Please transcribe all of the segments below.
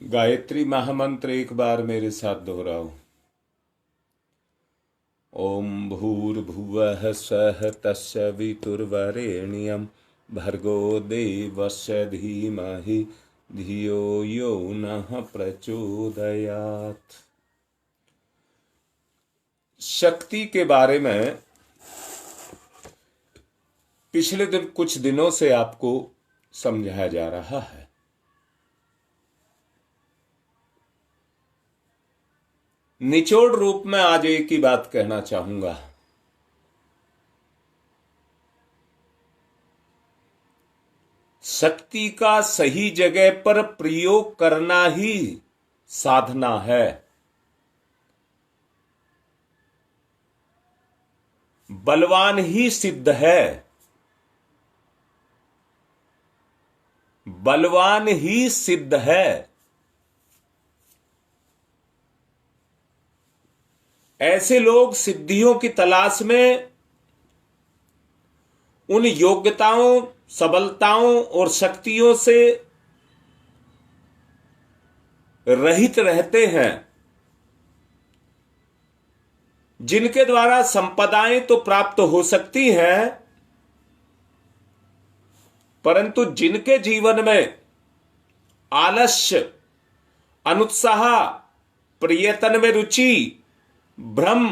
गायत्री महामंत्र एक बार मेरे साथ दोहराओ। ओम भूर्भुवः स्वः तत्सवितुर्वरेण्यं भर्गो देवस्य धीमहि धियो यो नः प्रचोदयात्। शक्ति के बारे में पिछले कुछ दिनों से आपको समझाया जा रहा है। निचोड़ रूप में आज एक ही बात कहना चाहूंगा। शक्ति का सही जगह पर प्रयोग करना ही साधना है। बलवान ही सिद्ध है, बलवान ही सिद्ध है। ऐसे लोग सिद्धियों की तलाश में उन योग्यताओं, सबलताओं और शक्तियों से रहित रहते हैं जिनके द्वारा संपदाएं तो प्राप्त हो सकती हैं, परंतु जिनके जीवन में आलस्य, अनुत्साह, प्रयत्न में रुचि, भ्रम,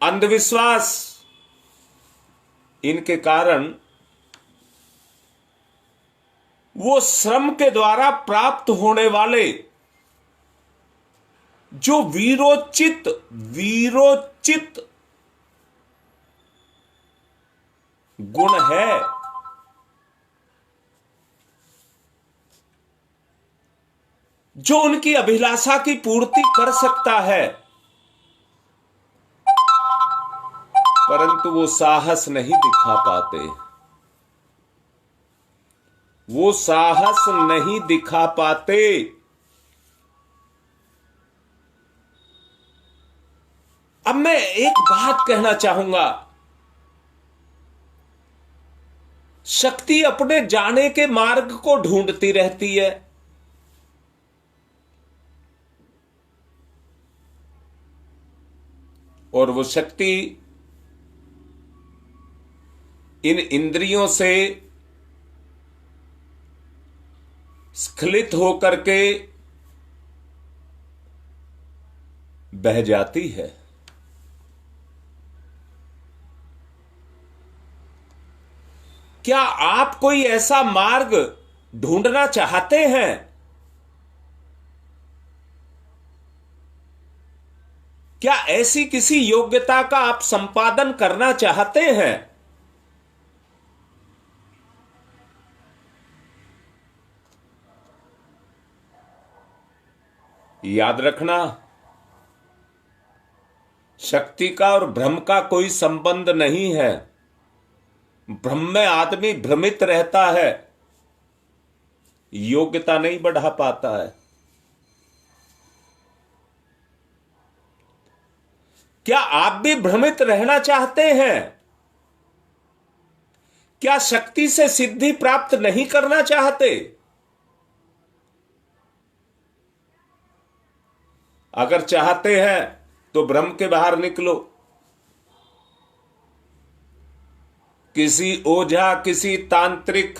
अंधविश्वास, इनके कारण वो श्रम के द्वारा प्राप्त होने वाले जो वीरोचित गुण है, जो उनकी अभिलाषा की पूर्ति कर सकता है, परंतु वो साहस नहीं दिखा पाते। वो साहस नहीं दिखा पाते। अब मैं एक बात कहना चाहूंगा। शक्ति अपने जाने के मार्ग को ढूंढती रहती है। और वो शक्ति इन इंद्रियों से स्खलित होकर के बह जाती है। क्या आप कोई ऐसा मार्ग ढूंढना चाहते हैं? क्या ऐसी किसी योग्यता का आप संपादन करना चाहते हैं? याद रखना, शक्ति का और भ्रम का कोई संबंध नहीं है। भ्रम में आदमी भ्रमित रहता है, योग्यता नहीं बढ़ा पाता है। क्या आप भी भ्रमित रहना चाहते हैं? क्या शक्ति से सिद्धि प्राप्त नहीं करना चाहते? अगर चाहते हैं तो भ्रम के बाहर निकलो। किसी ओझा, किसी तांत्रिक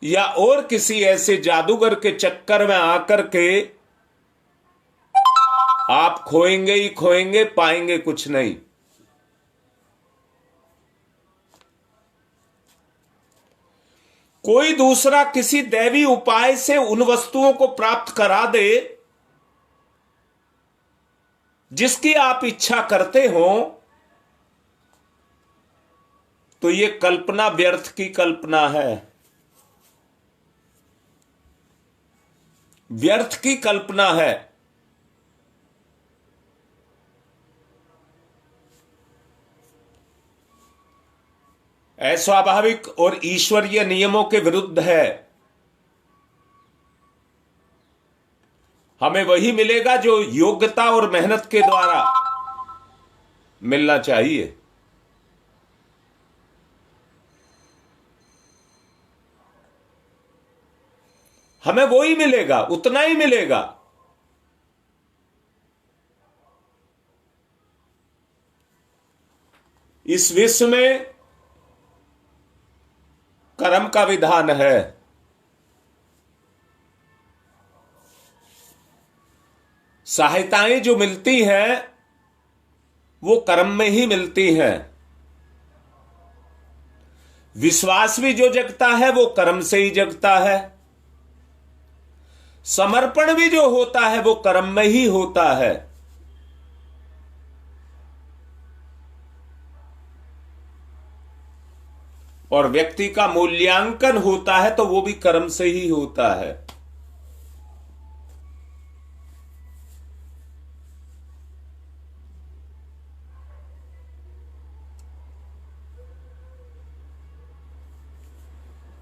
या और किसी ऐसे जादूगर के चक्कर में आकर के आप खोएंगे ही खोएंगे, पाएंगे कुछ नहीं। कोई दूसरा किसी दैवी उपाय से उन वस्तुओं को प्राप्त करा दे जिसकी आप इच्छा करते हो, तो यह कल्पना व्यर्थ की कल्पना है। व्यर्थ की कल्पना है। अस्वाभाविक और ईश्वरीय नियमों के विरुद्ध है। हमें वही मिलेगा जो योग्यता और मेहनत के द्वारा मिलना चाहिए। हमें वो ही मिलेगा, उतना ही मिलेगा। इस विश्व में कर्म का विधान है। सहायताएं जो मिलती हैं वो कर्म में ही मिलती हैं। विश्वास भी जो जगता है वो कर्म से ही जगता है। समर्पण भी जो होता है वो कर्म में ही होता है। और व्यक्ति का मूल्यांकन होता है तो वो भी कर्म से ही होता है।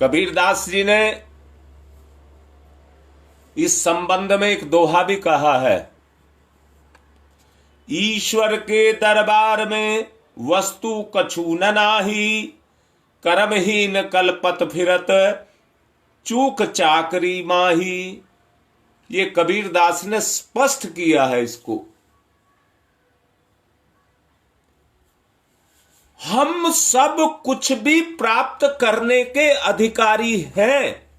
कबीरदास जी ने इस संबंध में एक दोहा भी कहा है, ईश्वर के दरबार में वस्तु कछु न नाही, कर्महीन कलपत फिरत चूक चाकरी माही। ये कबीरदास ने स्पष्ट किया है इसको। हम सब कुछ भी प्राप्त करने के अधिकारी हैं।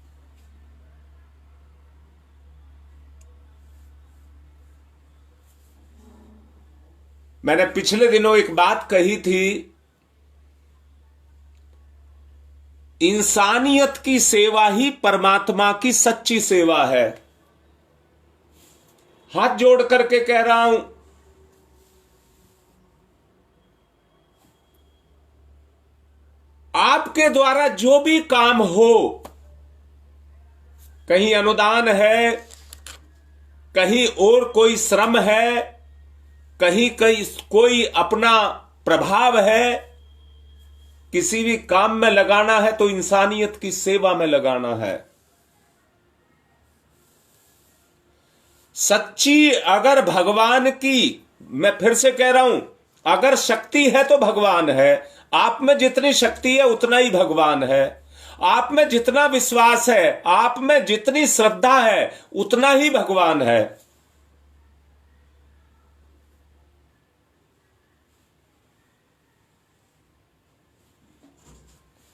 मैंने पिछले दिनों एक बात कही थी, इंसानियत की सेवा ही परमात्मा की सच्ची सेवा है। हाथ जोड़ करके कह रहा हूं, आपके द्वारा जो भी काम हो, कहीं अनुदान है, कहीं और कोई श्रम है, कहीं कोई अपना प्रभाव है, किसी भी काम में लगाना है तो इंसानियत की सेवा में लगाना है। सच्ची अगर भगवान की, मैं फिर से कह रहा हूं, अगर शक्ति है तो भगवान है। आप में जितनी शक्ति है उतना ही भगवान है। आप में जितना विश्वास है, आप में जितनी श्रद्धा है, उतना ही भगवान है।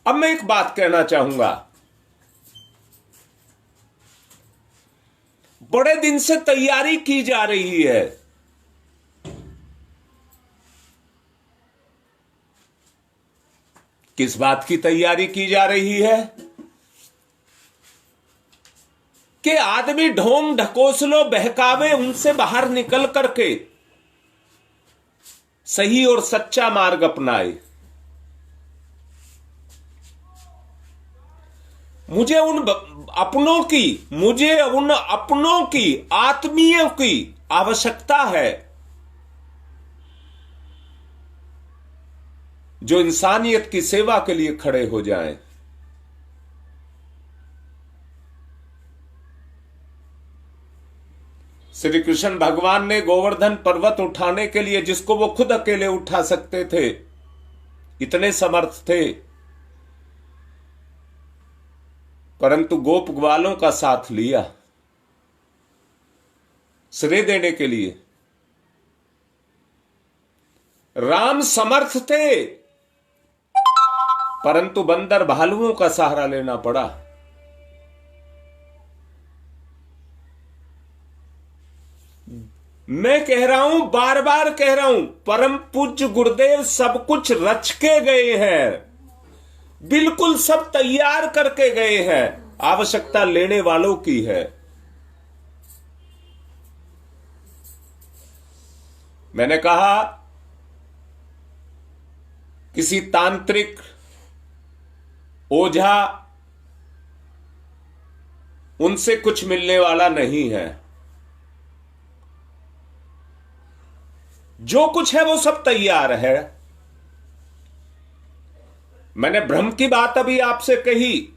अब मैं एक बात कहना चाहूंगा, बड़े दिन से तैयारी की जा रही है। किस बात की तैयारी की जा रही है? कि आदमी ढोंग ढकोसलो बहकावे उनसे बाहर निकल करके सही और सच्चा मार्ग अपनाए। मुझे उन अपनों की आत्मीयों की आवश्यकता है जो इंसानियत की सेवा के लिए खड़े हो जाएं। श्री कृष्ण भगवान ने गोवर्धन पर्वत उठाने के लिए, जिसको वो खुद अकेले उठा सकते थे, इतने समर्थ थे, परंतु गोप ग्वालों का साथ लिया श्रेय देने के लिए। राम समर्थ थे, परंतु बंदर भालुओं का सहारा लेना पड़ा। मैं कह रहा हूं, बार बार कह रहा हूं, परम पूज्य गुरुदेव सब कुछ रच के गए हैं, बिल्कुल सब तैयार करके गए हैं। आवश्यकता लेने वालों की है। मैंने कहा, किसी तांत्रिक, ओझा, उनसे कुछ मिलने वाला नहीं है। जो कुछ है वो सब तैयार है। मैंने भ्रम की बात अभी आपसे कही।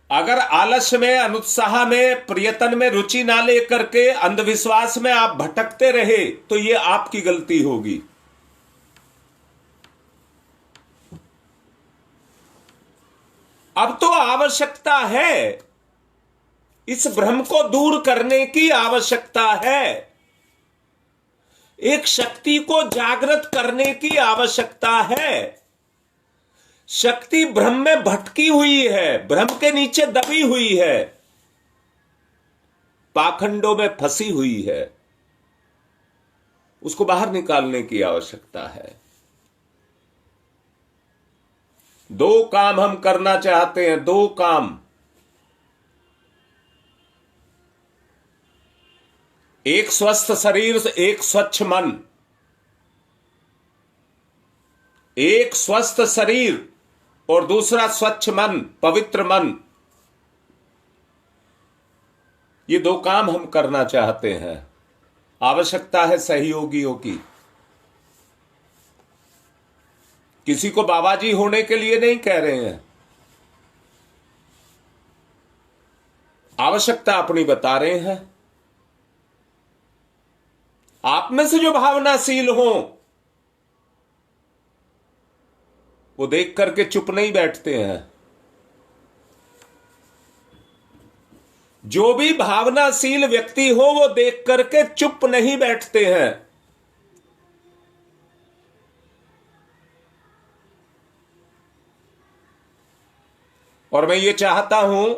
अगर आलस्य में, अनुत्साह में, प्रयत्न में रुचि ना लेकर के अंधविश्वास में आप भटकते रहे तो ये आपकी गलती होगी। अब तो आवश्यकता है, इस भ्रम को दूर करने की आवश्यकता है, एक शक्ति को जागृत करने की आवश्यकता है। शक्ति भ्रम में भटकी हुई है, भ्रम के नीचे दबी हुई है, पाखंडों में फंसी हुई है, उसको बाहर निकालने की आवश्यकता है। दो काम हम करना चाहते हैं, दो काम। एक स्वस्थ शरीर, एक स्वच्छ मन। एक स्वस्थ शरीर और दूसरा स्वच्छ मन, पवित्र मन। ये दो काम हम करना चाहते हैं। आवश्यकता है सहयोगियों की। किसी को बाबा जी होने के लिए नहीं कह रहे हैं, आवश्यकता अपनी बता रहे हैं। आप में से जो भावनाशील हो वो देख करके चुप नहीं बैठते हैं। जो भी भावनाशील व्यक्ति हो वो देख करके चुप नहीं बैठते हैं। और मैं ये चाहता हूं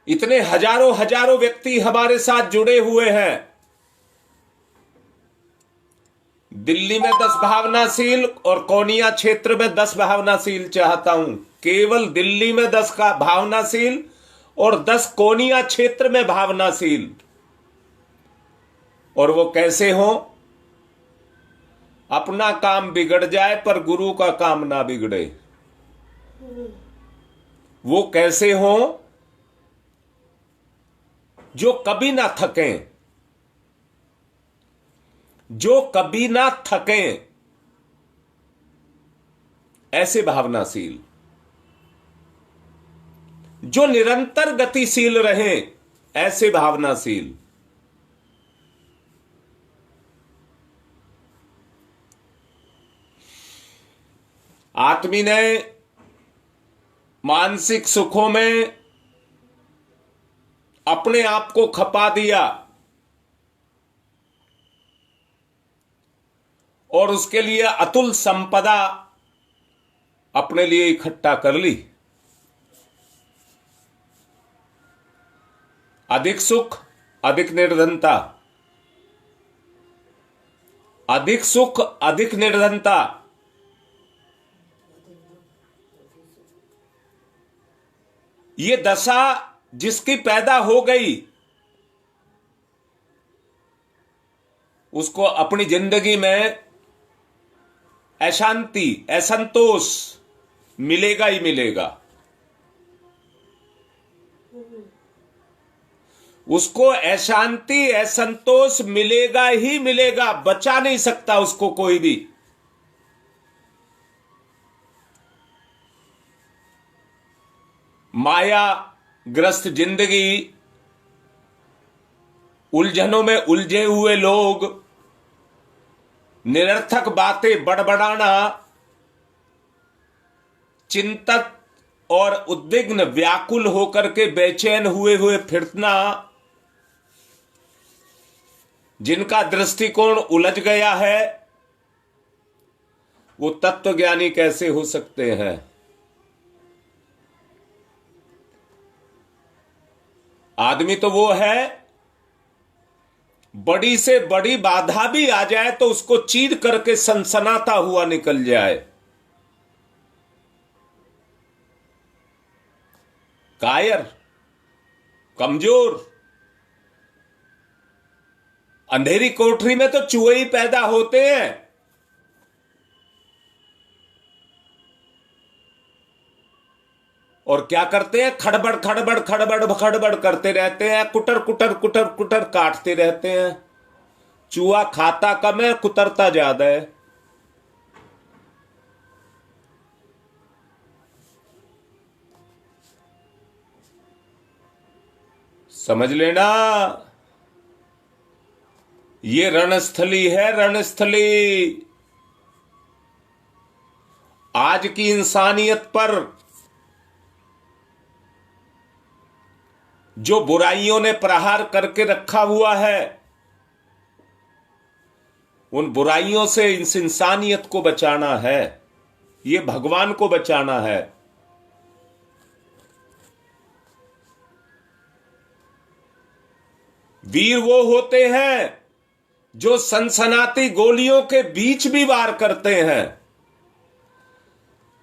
इतने हजारों हजारों व्यक्ति हमारे साथ जुड़े हुए हैं। दिल्ली में 10 भावनाशील और कोनिया क्षेत्र में 10 भावनाशील चाहता हूं। केवल दिल्ली में 10 का भावनाशील और 10 कोनिया क्षेत्र में भावनाशील। और वो कैसे हो? अपना काम बिगड़ जाए पर गुरु का काम ना बिगड़े। वो कैसे हो? जो कभी ना थकें, जो कभी ना थकें, ऐसे भावनाशील। जो निरंतर गतिशील रहें, ऐसे भावनाशील। आदमी ने मानसिक सुखों में अपने आप को खपा दिया और उसके लिए अतुल संपदा अपने लिए इकट्ठा कर ली। अधिक सुख, अधिक निर्धनता। अधिक सुख, अधिक निर्धनता। ये दशा जिसकी पैदा हो गई उसको अपनी जिंदगी में अशांति, असंतोष मिलेगा ही मिलेगा। उसको अशांति, असंतोष मिलेगा ही मिलेगा। बचा नहीं सकता उसको कोई भी। माया ग्रस्त जिंदगी, उलझनों में उलझे हुए लोग, निरर्थक बातें बड़बड़ाना, चिंतित और उद्विग्न व्याकुल होकर के बेचैन हुए हुए फिरना, जिनका दृष्टिकोण उलझ गया है, वो तत्वज्ञानी कैसे हो सकते हैं? आदमी तो वो है, बड़ी से बड़ी बाधा भी आ जाए तो उसको चीर करके सनसनाता हुआ निकल जाए। कायर, कमजोर। अंधेरी कोठरी में तो चूहे ही पैदा होते हैं। और क्या करते हैं? खड़बड़ खड़बड़ खड़बड़ खड़बड़ करते रहते हैं। कुटर कुटर कुटर कुटर काटते रहते हैं। चूहा खाता कम है, कुतरता ज्यादा है। समझ लेना, ये रणस्थली है, रणस्थली। आज की इंसानियत पर जो बुराइयों ने प्रहार करके रखा हुआ है, उन बुराइयों से इस इंसानियत को बचाना है, ये भगवान को बचाना है। वीर वो होते हैं जो सनसनाती गोलियों के बीच भी वार करते हैं,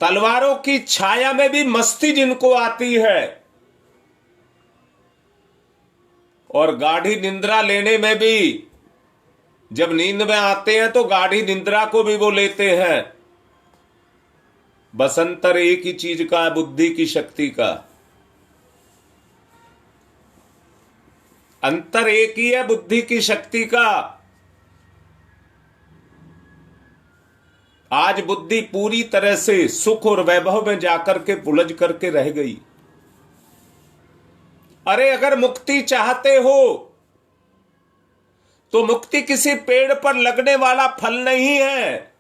तलवारों की छाया में भी मस्ती जिनको आती है, और गाढ़ी निंद्रा लेने में भी, जब नींद में आते हैं तो गाढ़ी निंद्रा को भी वो लेते हैं। बस अंतर एक ही चीज का है, बुद्धि की शक्ति का। अंतर एक ही है, बुद्धि की शक्ति का। आज बुद्धि पूरी तरह से सुख और वैभव में जाकर के उलझ करके रह गई। अरे अगर मुक्ति चाहते हो तो मुक्ति किसी पेड़ पर लगने वाला फल नहीं है,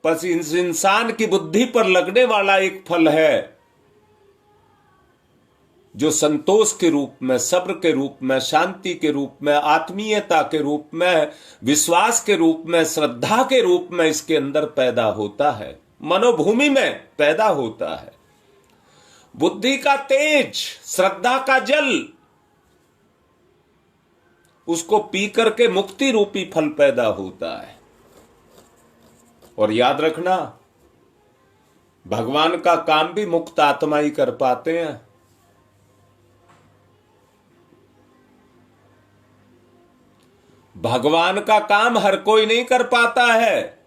बस इस इंसान की बुद्धि पर लगने वाला एक फल है, जो संतोष के रूप में, सब्र के रूप में, शांति के रूप में, आत्मीयता के रूप में, विश्वास के रूप में, श्रद्धा के रूप में इसके अंदर पैदा होता है, मनोभूमि में पैदा होता है। बुद्धि का तेज, श्रद्धा का जल, उसको पी करके मुक्ति रूपी फल पैदा होता है। और याद रखना, भगवान का काम भी मुक्त आत्मा ही कर पाते हैं। भगवान का काम हर कोई नहीं कर पाता है।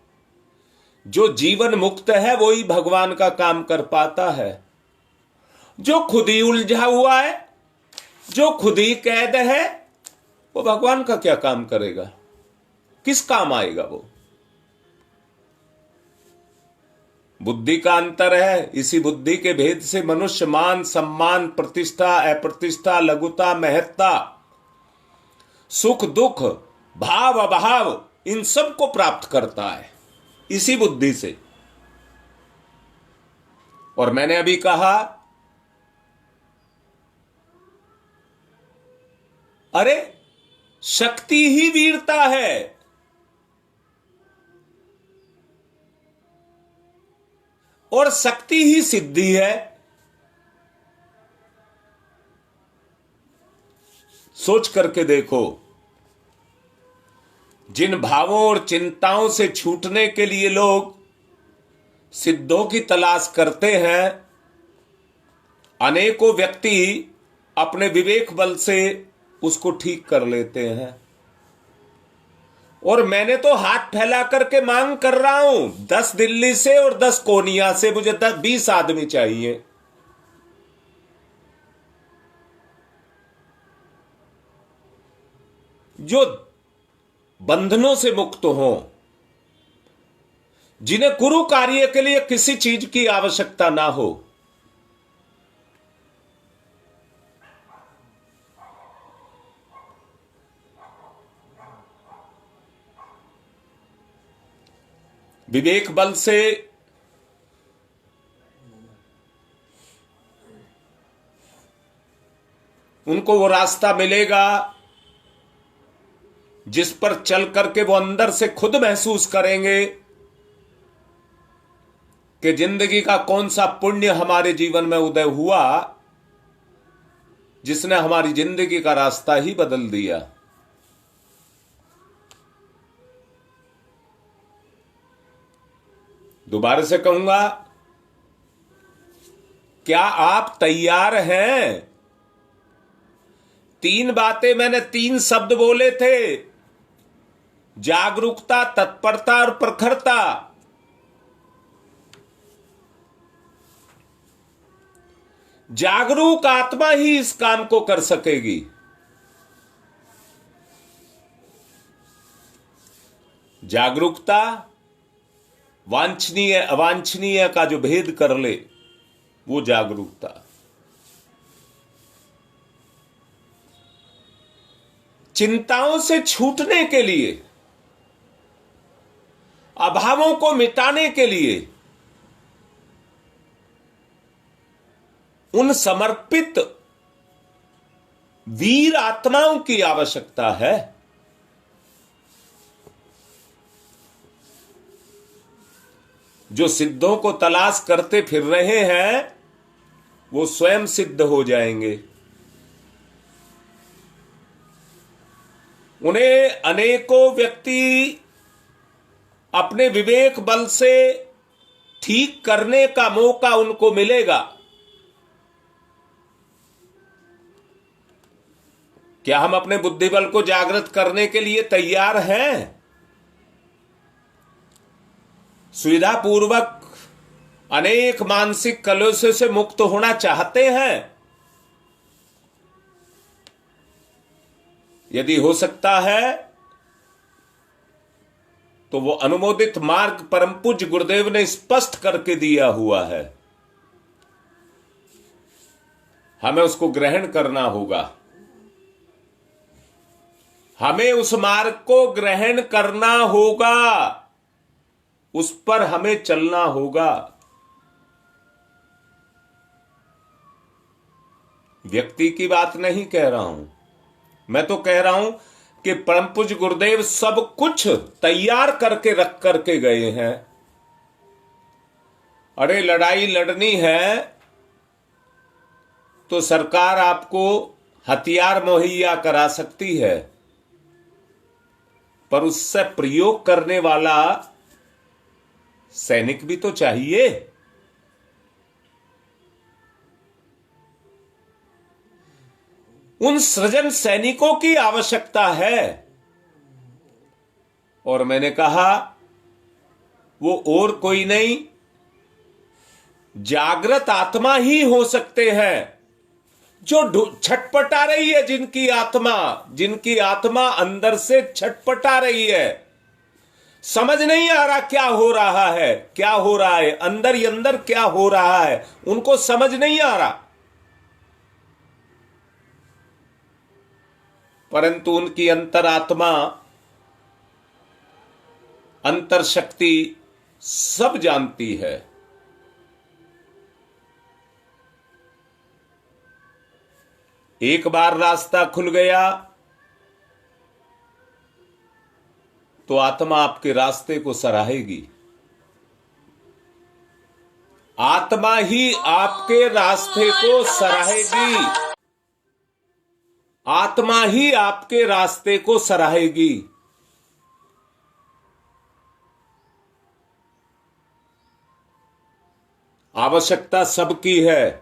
जो जीवन मुक्त है वो ही भगवान का काम कर पाता है। जो खुद ही उलझा हुआ है, जो खुद ही कैद है, वो भगवान का क्या काम करेगा? किस काम आएगा वो? बुद्धि का अंतर है। इसी बुद्धि के भेद से मनुष्य मान, सम्मान, प्रतिष्ठा, अप्रतिष्ठा, लघुता, महत्ता, सुख, दुख, भाव, अभाव, इन सब को प्राप्त करता है इसी बुद्धि से। और मैंने अभी कहा, अरे शक्ति ही वीरता है। और शक्ति ही सिद्धि है। सोच करके देखो, जिन भावों और चिंताओं से छूटने के लिए लोग सिद्धों की तलाश करते हैं, अनेकों व्यक्ति अपने विवेक बल से उसको ठीक कर लेते हैं। और मैंने तो हाथ फैला करके मांग कर रहा हूं, 10 दिल्ली से और 10 कोनिया से मुझे 20 आदमी चाहिए। जो बंधनों से मुक्त हो, जिन्हें गुरु कार्य के लिए किसी चीज की आवश्यकता ना हो। विवेक बल से उनको वो रास्ता मिलेगा जिस पर चल करके वो अंदर से खुद महसूस करेंगे कि जिंदगी का कौन सा पुण्य हमारे जीवन में उदय हुआ, जिसने हमारी जिंदगी का रास्ता ही बदल दिया। दोबारा से कहूंगा, क्या आप तैयार हैं? 3 बातें मैंने, 3 शब्द बोले थे, जागरूकता, तत्परता और प्रखरता। जागरूक आत्मा ही इस काम को कर सकेगी। जागरूकता वांछनीय अवांछनीय का जो भेद कर ले, वो जागरूकता। चिंताओं से छूटने के लिए अभावों को मिटाने के लिए उन समर्पित वीर आत्माओं की आवश्यकता है। जो सिद्धों को तलाश करते फिर रहे हैं वो स्वयं सिद्ध हो जाएंगे। उन्हें अनेकों व्यक्ति अपने विवेक बल से ठीक करने का मौका उनको मिलेगा। क्या हम अपने बुद्धि बल को जागृत करने के लिए तैयार हैं? सुविधा पूर्वक अनेक मानसिक कलेशों से मुक्त होना चाहते हैं? यदि हो सकता है तो वो अनुमोदित मार्ग परम पूज्य गुरुदेव ने स्पष्ट करके दिया हुआ है, हमें उसको ग्रहण करना होगा। हमें उस मार्ग को ग्रहण करना होगा, उस पर हमें चलना होगा। व्यक्ति की बात नहीं कह रहा हूं, मैं तो कह रहा हूं कि परम पूज्य गुरुदेव सब कुछ तैयार करके रख करके गए हैं। अरे लड़ाई लड़नी है तो सरकार आपको हथियार मुहैया करा सकती है, पर उससे प्रयोग करने वाला सैनिक भी तो चाहिए। उन सृजन सैनिकों की आवश्यकता है। और मैंने कहा वो और कोई नहीं, जागृत आत्मा ही हो सकते हैं, जो छटपटा रही है, जिनकी आत्मा अंदर से छटपटा रही है। समझ नहीं आ रहा क्या हो रहा है, क्या हो रहा है अंदर ही अंदर, क्या हो रहा है उनको समझ नहीं आ रहा, परंतु उनकी अंतरात्मा, अंतर शक्ति सब जानती है। एक बार रास्ता खुल गया तो आत्मा आपके रास्ते को सराहेगी। आत्मा ही आपके रास्ते को सराहेगी, आत्मा ही आपके रास्ते को सराहेगी। आवश्यकता सबकी है।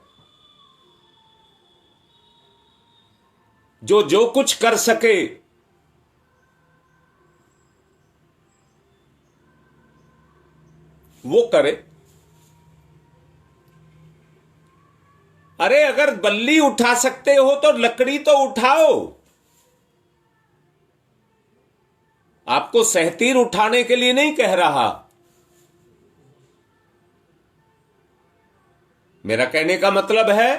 जो कुछ कर सके वो करे। अरे अगर बल्ली उठा सकते हो तो लकड़ी तो उठाओ। आपको सहतीर उठाने के लिए नहीं कह रहा, मेरा कहने का मतलब है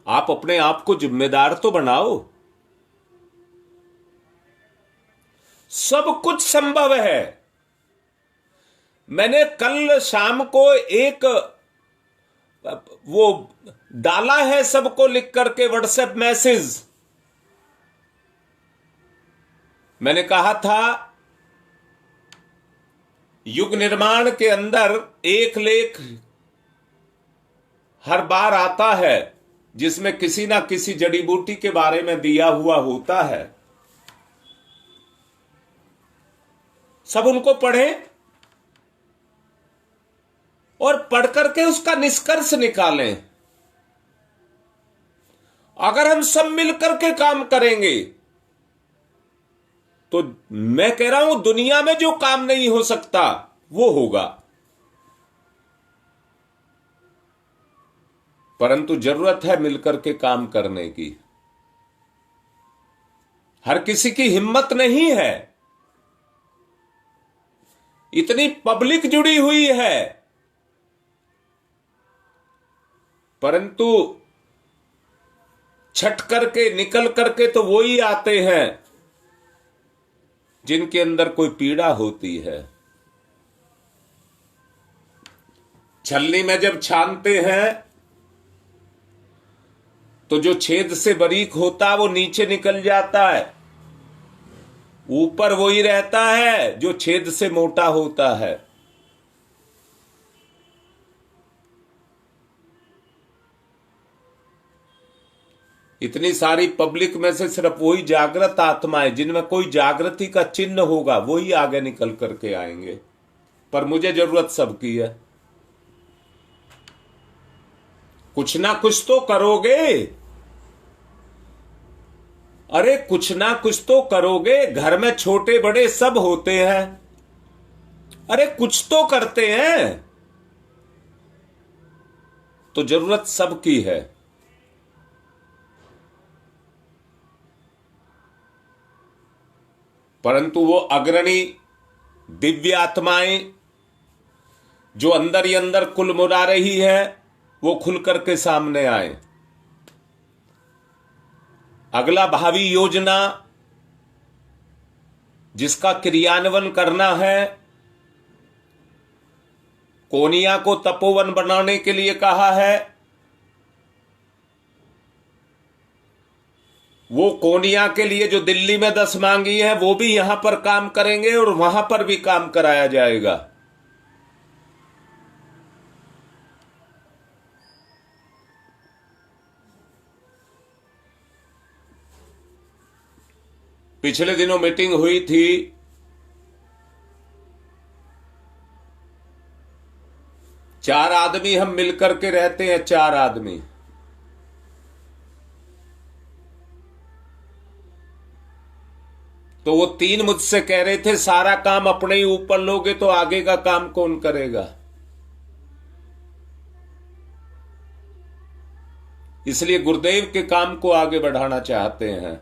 आप अपने आप को जिम्मेदार तो बनाओ। सब कुछ संभव है। मैंने कल शाम को एक वो डाला है सबको लिख करके व्हाट्सएप मैसेज। मैंने कहा था युग निर्माण के अंदर एक लेख हर बार आता है जिसमें किसी ना किसी जड़ी बूटी के बारे में दिया हुआ होता है। सब उनको पढ़ें और पढ़ करके उसका निष्कर्ष निकालें। अगर हम सब मिलकर के काम करेंगे तो मैं कह रहा हूं दुनिया में जो काम नहीं हो सकता वो होगा। परंतु जरूरत है मिलकर के काम करने की। हर किसी की हिम्मत नहीं है। इतनी पब्लिक जुड़ी हुई है, परंतु छट करके निकल करके तो वो ही आते हैं जिनके अंदर कोई पीड़ा होती है। छलनी में जब छानते हैं तो जो छेद से बारीक होता है वो नीचे निकल जाता है, ऊपर वही रहता है जो छेद से मोटा होता है। इतनी सारी पब्लिक में से सिर्फ वही जागृत आत्माएं जिनमें कोई जागृति का चिन्ह होगा वही आगे निकल करके आएंगे, पर मुझे जरूरत सबकी है। कुछ ना कुछ तो करोगे, अरे कुछ ना कुछ तो करोगे। घर में छोटे बड़े सब होते हैं, अरे कुछ तो करते हैं, तो जरूरत सबकी है। परंतु वो अग्रणी दिव्य आत्माएं जो अंदर ही अंदर कुलमुरा रही है वो खुल करके सामने आए। अगला भावी योजना जिसका क्रियान्वयन करना है, कोनिया को तपोवन बनाने के लिए कहा है, वो कोनिया के लिए जो दिल्ली में 10 मांगी है वो भी यहां पर काम करेंगे और वहां पर भी काम कराया जाएगा। पिछले दिनों मीटिंग हुई थी, चार आदमी हम मिलकर के रहते हैं, 4 आदमी। तो वो 3 मुझसे कह रहे थे सारा काम अपने ही ऊपर लोगे तो आगे का काम कौन करेगा। इसलिए गुरुदेव के काम को आगे बढ़ाना चाहते हैं।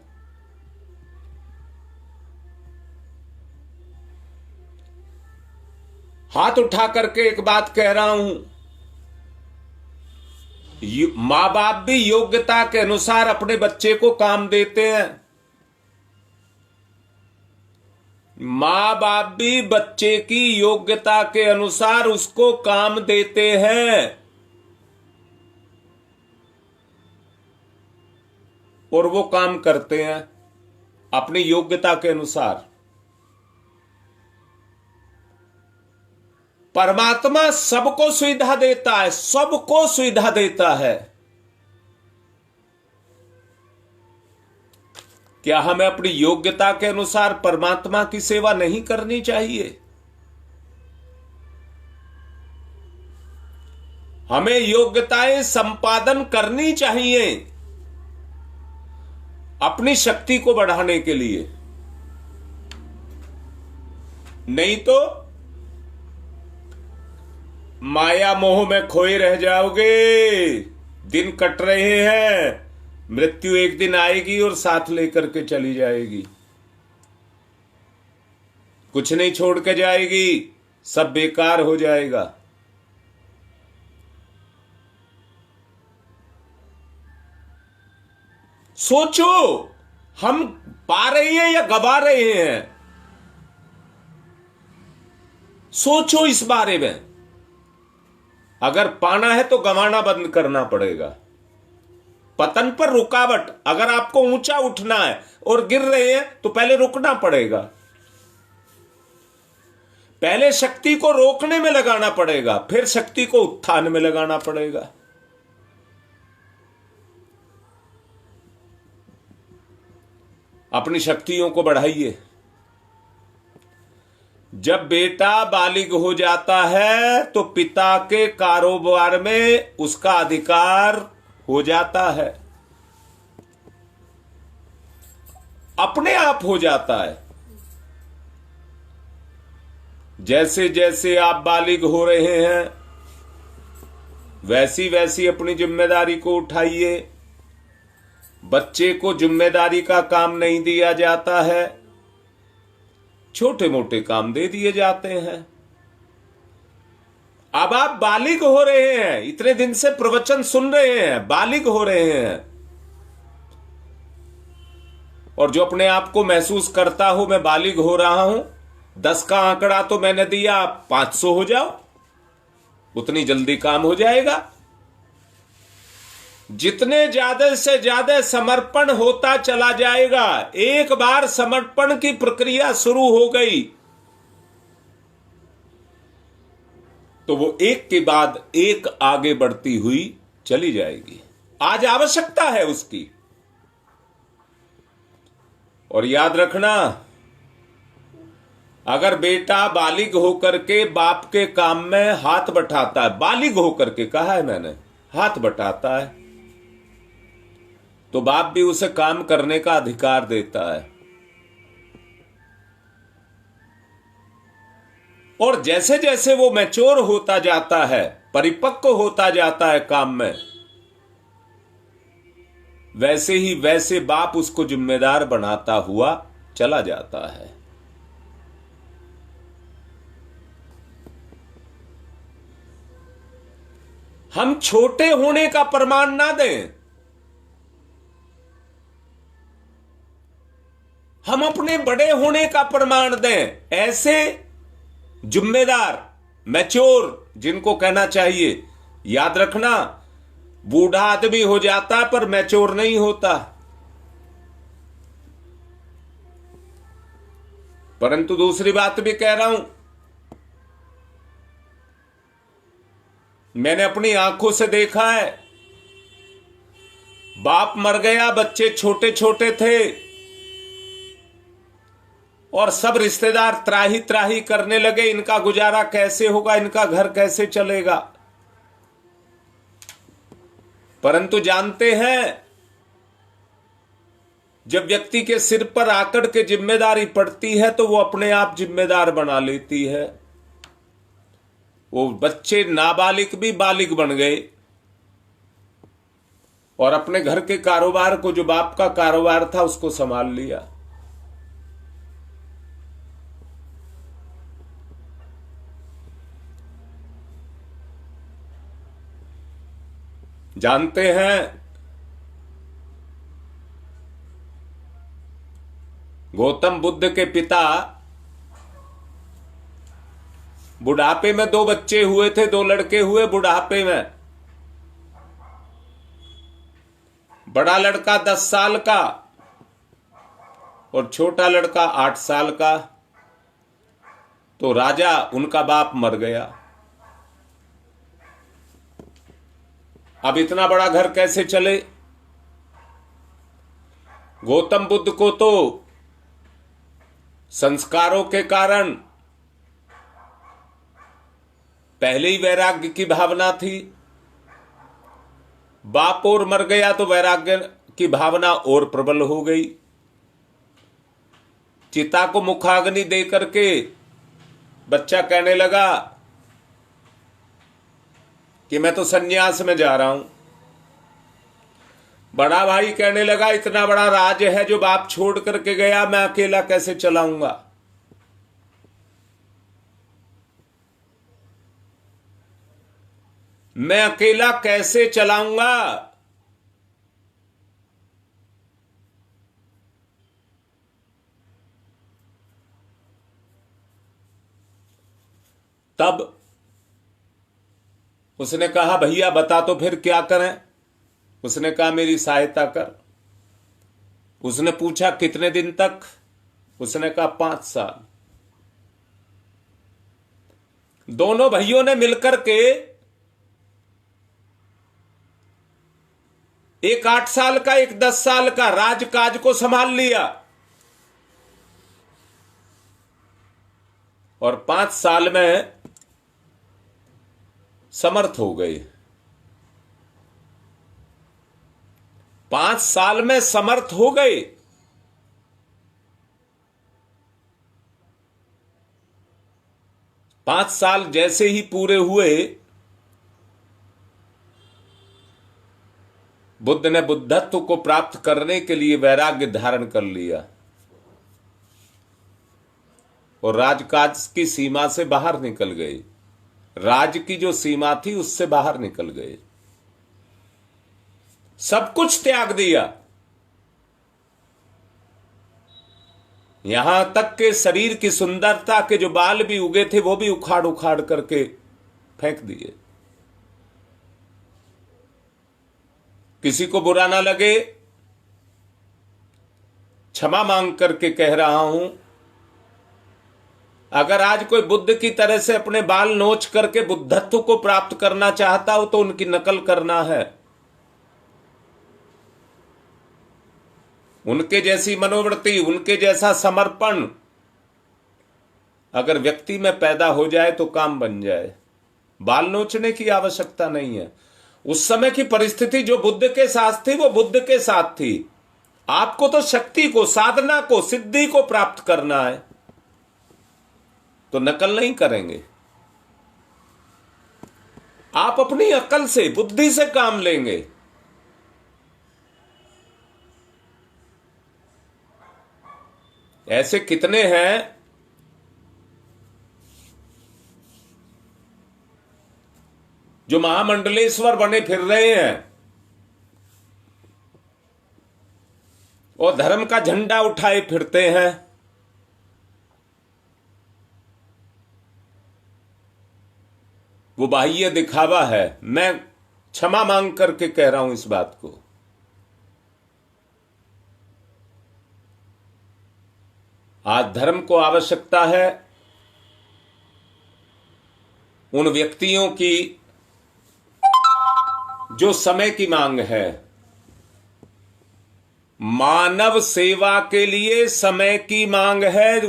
हाथ उठा करके एक बात कह रहा हूं, मां बाप भी योग्यता के अनुसार अपने बच्चे को काम देते हैं। मां बाप भी बच्चे की योग्यता के अनुसार उसको काम देते हैं और वो काम करते हैं अपनी योग्यता के अनुसार। परमात्मा सबको सुविधा देता है, सबको सुविधा देता है। क्या हमें अपनी योग्यता के अनुसार परमात्मा की सेवा नहीं करनी चाहिए? हमें योग्यताएं संपादन करनी चाहिए अपनी शक्ति को बढ़ाने के लिए, नहीं तो माया मोह में खोए रह जाओगे। दिन कट रहे हैं, मृत्यु एक दिन आएगी और साथ लेकर के चली जाएगी, कुछ नहीं छोड़ के जाएगी, सब बेकार हो जाएगा। सोचो हम पा रहे हैं या गवा रहे हैं, सोचो इस बारे में। अगर पाना है तो गंवाना बंद करना पड़ेगा। पतन पर रुकावट, अगर आपको ऊंचा उठना है और गिर रहे हैं तो पहले रुकना पड़ेगा, पहले शक्ति को रोकने में लगाना पड़ेगा, फिर शक्ति को उत्थान में लगाना पड़ेगा। अपनी शक्तियों को बढ़ाइए। जब बेटा बालिग हो जाता है तो पिता के कारोबार में उसका अधिकार हो जाता है, अपने आप हो जाता है। जैसे जैसे आप बालिग हो रहे हैं वैसी वैसी अपनी जिम्मेदारी को उठाइए। बच्चे को जिम्मेदारी का काम नहीं दिया जाता है, छोटे मोटे काम दे दिए जाते हैं। अब आप बालिग हो रहे हैं, इतने दिन से प्रवचन सुन रहे हैं, बालिग हो रहे हैं, और जो अपने आप को महसूस करता हो मैं बालिग हो रहा हूं, 10 का आंकड़ा तो मैंने दिया, 500 हो जाओ, उतनी जल्दी काम हो जाएगा। जितने ज्यादा से ज्यादा समर्पण होता चला जाएगा, एक बार समर्पण की प्रक्रिया शुरू हो गई तो वो एक के बाद एक आगे बढ़ती हुई चली जाएगी। आज आवश्यकता है उसकी। और याद रखना, अगर बेटा बालिग होकर के बाप के काम में हाथ बटाता है, बालिग होकर के कहा है मैंने, हाथ बटाता है, तो बाप भी उसे काम करने का अधिकार देता है। और जैसे जैसे वो मैच्योर होता जाता है, परिपक्व होता जाता है काम में, वैसे ही वैसे बाप उसको जिम्मेदार बनाता हुआ चला जाता है। हम छोटे होने का प्रमाण ना दें, हम अपने बड़े होने का प्रमाण दें। ऐसे जिम्मेदार, मैच्योर जिनको कहना चाहिए। याद रखना, बूढ़ा आदमी हो जाता है पर मैच्योर नहीं होता। परंतु दूसरी बात भी कह रहा हूं, मैंने अपनी आंखों से देखा है, बाप मर गया, बच्चे छोटे छोटे थे और सब रिश्तेदार त्राही त्राही करने लगे, इनका गुजारा कैसे होगा, इनका घर कैसे चलेगा। परंतु जानते हैं, जब व्यक्ति के सिर पर आकड़ के जिम्मेदारी पड़ती है तो वो अपने आप जिम्मेदार बना लेती है। वो बच्चे नाबालिग भी बालिग बन गए और अपने घर के कारोबार को, जो बाप का कारोबार था, उसको संभाल लिया। जानते हैं, गौतम बुद्ध के पिता बुढ़ापे में 2 बच्चे हुए थे, 2 लड़के हुए बुढ़ापे में। बड़ा लड़का 10 साल का और छोटा लड़का 8 साल का। तो राजा, उनका बाप मर गया। अब इतना बड़ा घर कैसे चले? गौतम बुद्ध को तो संस्कारों के कारण पहले ही वैराग्य की भावना थी। बाप और मर गया तो वैराग्य की भावना और प्रबल हो गई। चिता को मुखाग्नि दे करके बच्चा कहने लगा कि मैं तो सन्यास में जा रहा हूं। बड़ा भाई कहने लगा, इतना बड़ा राज है जो बाप छोड़ करके गया, मैं अकेला कैसे चलाऊंगा। मैं अकेला कैसे चलाऊंगा। तब उसने कहा, भैया बता तो फिर क्या करें। उसने कहा, मेरी सहायता कर। उसने पूछा, कितने दिन तक? उसने कहा, 5 साल। दोनों भाइयों ने मिलकर के एक 8 साल का, एक 10 साल का राजकाज को संभाल लिया और 5 साल में समर्थ हो गए। 5 साल में समर्थ हो गए। पांच साल जैसे ही पूरे हुए, बुद्ध ने बुद्धत्व को प्राप्त करने के लिए वैराग्य धारण कर लिया और राजकाज की सीमा से बाहर निकल गए। राज की जो सीमा थी उससे बाहर निकल गए, सब कुछ त्याग दिया। यहां तक के शरीर की सुंदरता के जो बाल भी उगे थे वो भी उखाड़ उखाड़ करके फेंक दिए। किसी को बुरा ना लगे, क्षमा मांग करके कह रहा हूं, अगर आज कोई बुद्ध की तरह से अपने बाल नोच करके बुद्धत्व को प्राप्त करना चाहता हो तो उनकी नकल करना है। उनके जैसी मनोवृत्ति, उनके जैसा समर्पण अगर व्यक्ति में पैदा हो जाए तो काम बन जाए। बाल नोचने की आवश्यकता नहीं है। उस समय की परिस्थिति जो बुद्ध के साथ थी वो बुद्ध के साथ थी। आपको तो शक्ति को, साधना को, सिद्धि को प्राप्त करना है, तो नकल नहीं करेंगे। आप अपनी अकल से, बुद्धि से काम लेंगे। ऐसे कितने हैं जो महामंडलेश्वर बने फिर रहे हैं और धर्म का झंडा उठाए फिरते हैं। वो बाह्य दिखावा है। मैं क्षमा मांग करके कह रहा हूं इस बात को। आज धर्म को आवश्यकता है उन व्यक्तियों की जो समय की मांग है। मानव सेवा के लिए समय की मांग है।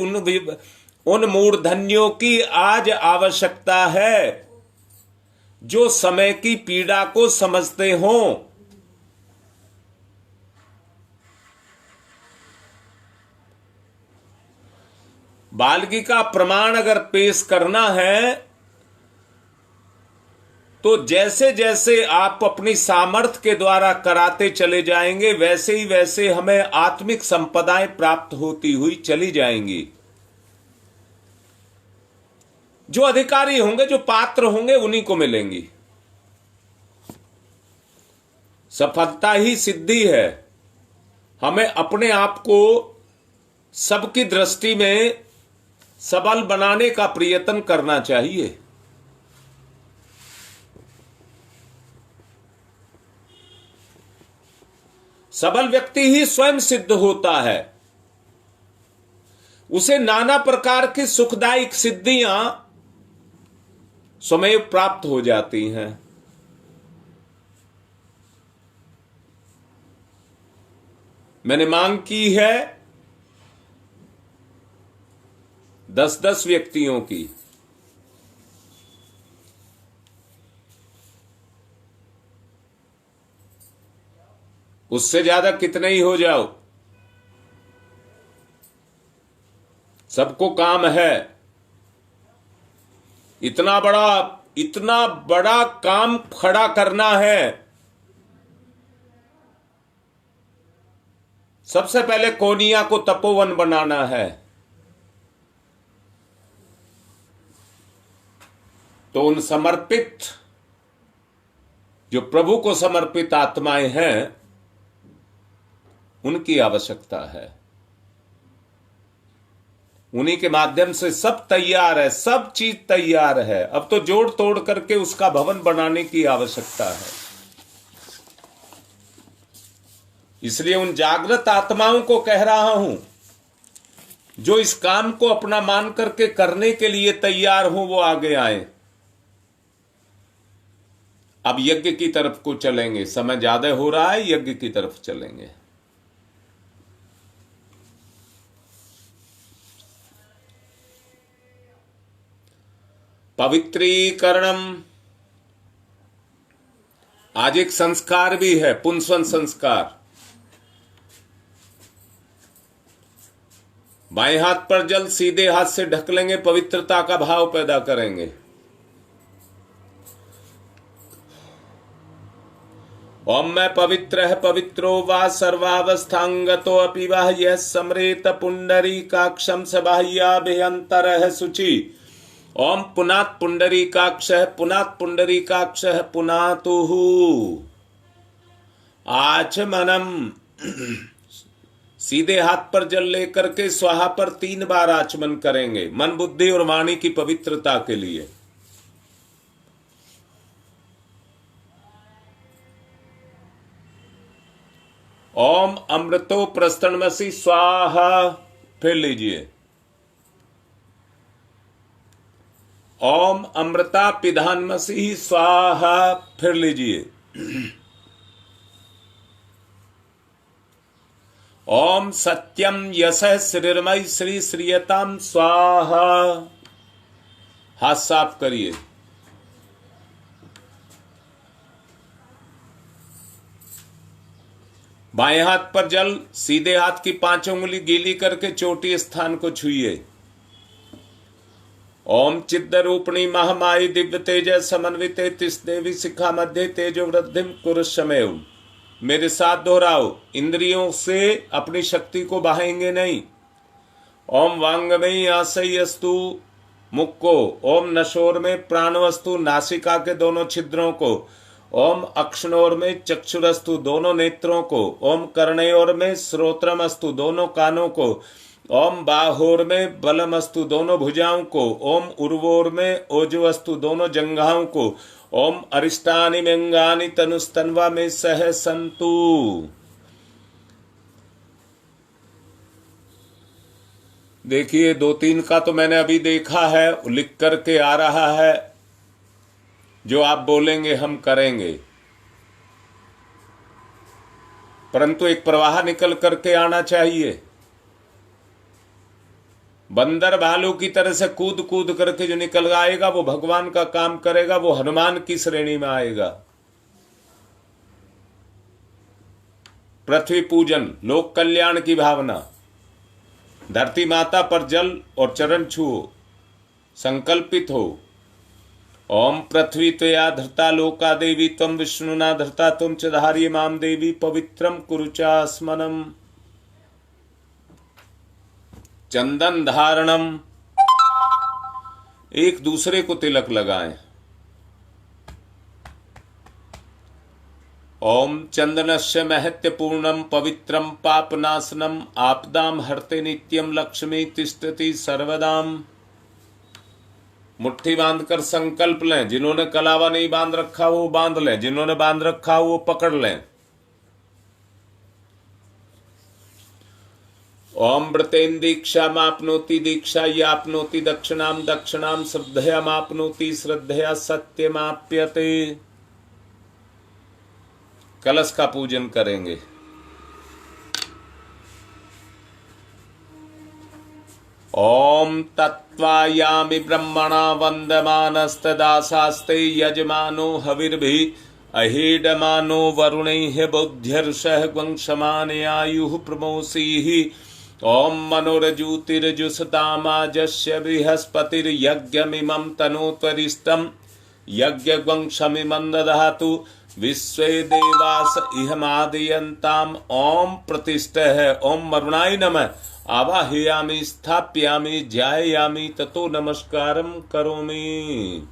उन मूर्धन्यों की आज आवश्यकता है जो समय की पीड़ा को समझते हों। बाल्गी का प्रमाण अगर पेश करना है तो जैसे जैसे आप अपनी सामर्थ्य के द्वारा कराते चले जाएंगे वैसे ही वैसे हमें आत्मिक संपदाएं प्राप्त होती हुई चली जाएंगी। जो अधिकारी होंगे, जो पात्र होंगे, उन्हीं को मिलेंगी। सफलता ही सिद्धि है। हमें अपने आप को सबकी दृष्टि में सबल बनाने का प्रयत्न करना चाहिए। सबल व्यक्ति ही स्वयं सिद्ध होता है। उसे नाना प्रकार की सुखदायक सिद्धियां स्वयं प्राप्त हो जाती हैं। मैंने मांग की है 10-10 व्यक्तियों की। उससे ज्यादा कितने ही हो जाओ, सबको काम है। इतना बड़ा काम खड़ा करना है। सबसे पहले कोनिया को तपोवन बनाना है। तो उन समर्पित, जो प्रभु को समर्पित आत्माएं हैं, उनकी आवश्यकता है। उन्हीं के माध्यम से सब तैयार है, सब चीज तैयार है। अब तो जोड़ तोड़ करके उसका भवन बनाने की आवश्यकता है। इसलिए उन जागृत आत्माओं को कह रहा हूं जो इस काम को अपना मान करके करने के लिए तैयार हो, वो आगे आए। अब यज्ञ की तरफ को चलेंगे। समय ज्यादा हो रहा है, यज्ञ की तरफ चलेंगे। पवित्रीकरणम, आज एक संस्कार भी है, पुंसवन संस्कार। बाएं हाथ पर जल सीधे हाथ से ढक लेंगे, पवित्रता का भाव पैदा करेंगे। ओम मैं पवित्र है पवित्रो वा सर्वावस्थांगतो अपि वह यह समरेत पुंडरीकाक्षम स बाह्याभ्यंतरः शुचि। ओम पुनात् पुंडरीकाक्षः पुनात् पुंडरीकाक्षः पुनातुः आचमनम् सीधे हाथ पर जल लेकर के स्वाहा पर 3 बार आचमन करेंगे, मन बुद्धि और वाणी की पवित्रता के लिए। ओम अमृतो प्रस्तनमसि स्वाहा, फिर लीजिए। ओम अमृता पिधानमसि स्वाहा, फिर लीजिए। ओम सत्यम यशः श्रीर्मय श्री श्रीयताम स्वाहा। हाथ साफ करिए। बाएं हाथ पर जल, सीधे हाथ की 5 उंगली गीली करके चोटी स्थान को छुइए। ओम चिद्द रूपणी महामाई दिव्य तेज समन्विते तिस देवी शिखा मध्य तेजो वृद्धिम कुरुषमेव। मेरे साथ दोहराओ, इंद्रियों से अपनी शक्ति को बहाएंगे नहीं। ओम वांगमयी आशयस्तु मुख को, ओम नशोर में प्राणवस्तु नासिका के दोनों छिद्रों को, ओम अक्षणोर में चक्षुरस्तु दोनों नेत्रों को, ओम कर्णयोर में श्रोत्रमस्तु दोनों कानों को, ओम बाहोर में बलमस्तु दोनों भुजाओं को, ओम उर्वोर में ओजवस्तु दोनों जंघाओं को, ओम अरिष्टानि व्यंगानि तनुस्तन्वा में सह संतु। देखिए 2-3 का तो मैंने अभी देखा है, लिख करके आ रहा है। जो आप बोलेंगे हम करेंगे, परंतु एक प्रवाह निकल करके आना चाहिए। बंदर भालू की तरह से कूद कूद करके जो निकल आएगा वो भगवान का काम करेगा, वो हनुमान की श्रेणी में आएगा। पृथ्वी पूजन, लोक कल्याण की भावना, धरती माता पर जल और चरण छुओ, संकल्पित हो। ओम पृथ्वी त्वया धृता लोका देवी त्वं विष्णुना धृता त्वं च धार्य माम देवी पवित्रम कुरु चास्मनम। चंदन धारणम, एक दूसरे को तिलक लगाएं। ओम चंदनस्य महत्वपूर्णम पवित्रम पापनाशनम आपदाम हरते नित्यम लक्ष्मी तिष्ठति सर्वदाम। मुट्ठी बांधकर संकल्प लें। जिन्होंने कलावा नहीं बांध रखा वो बांध लें, जिन्होंने बांध रखा वो पकड़ लें। ओम व्रतेन दीक्षा मापनोति दीक्षा यापनोति दक्षिणाम दक्षिणाम श्रद्धया मापनोति श्रद्धया सत्यमाप्यते। कलश का पूजन करेंगे। ओम तत्वायामि ब्रह्मणा वंदमानस्तदासास्ते यजमानो हविर्भि अहेडमानो वरुणैः बुद्ध्यर्षः वंशमाने आयुः प्रमोसीः। ओम मनोरज्योतिर्जुषतामाजस्य बृहस्पतिर्यज्ञमिमं तनोत्वरिष्टं यज्ञवंशमिमं दधातु विश्वे देवास इहमादयन्ताम्। ओम प्रतिष्ठः। ओम वरुणाय नमः। आवाहयामि स्थापयामि ध्यायामि ततो नमस्कारं करोमि।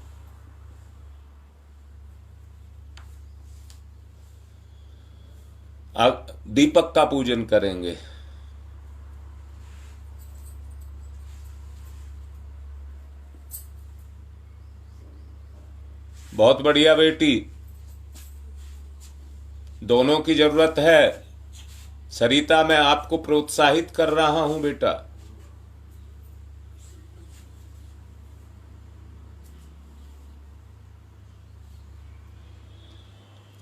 दीपक का पूजन करेंगे। बहुत बढ़िया बेटी, दोनों की जरूरत है। सरिता, मैं आपको प्रोत्साहित कर रहा हूं बेटा।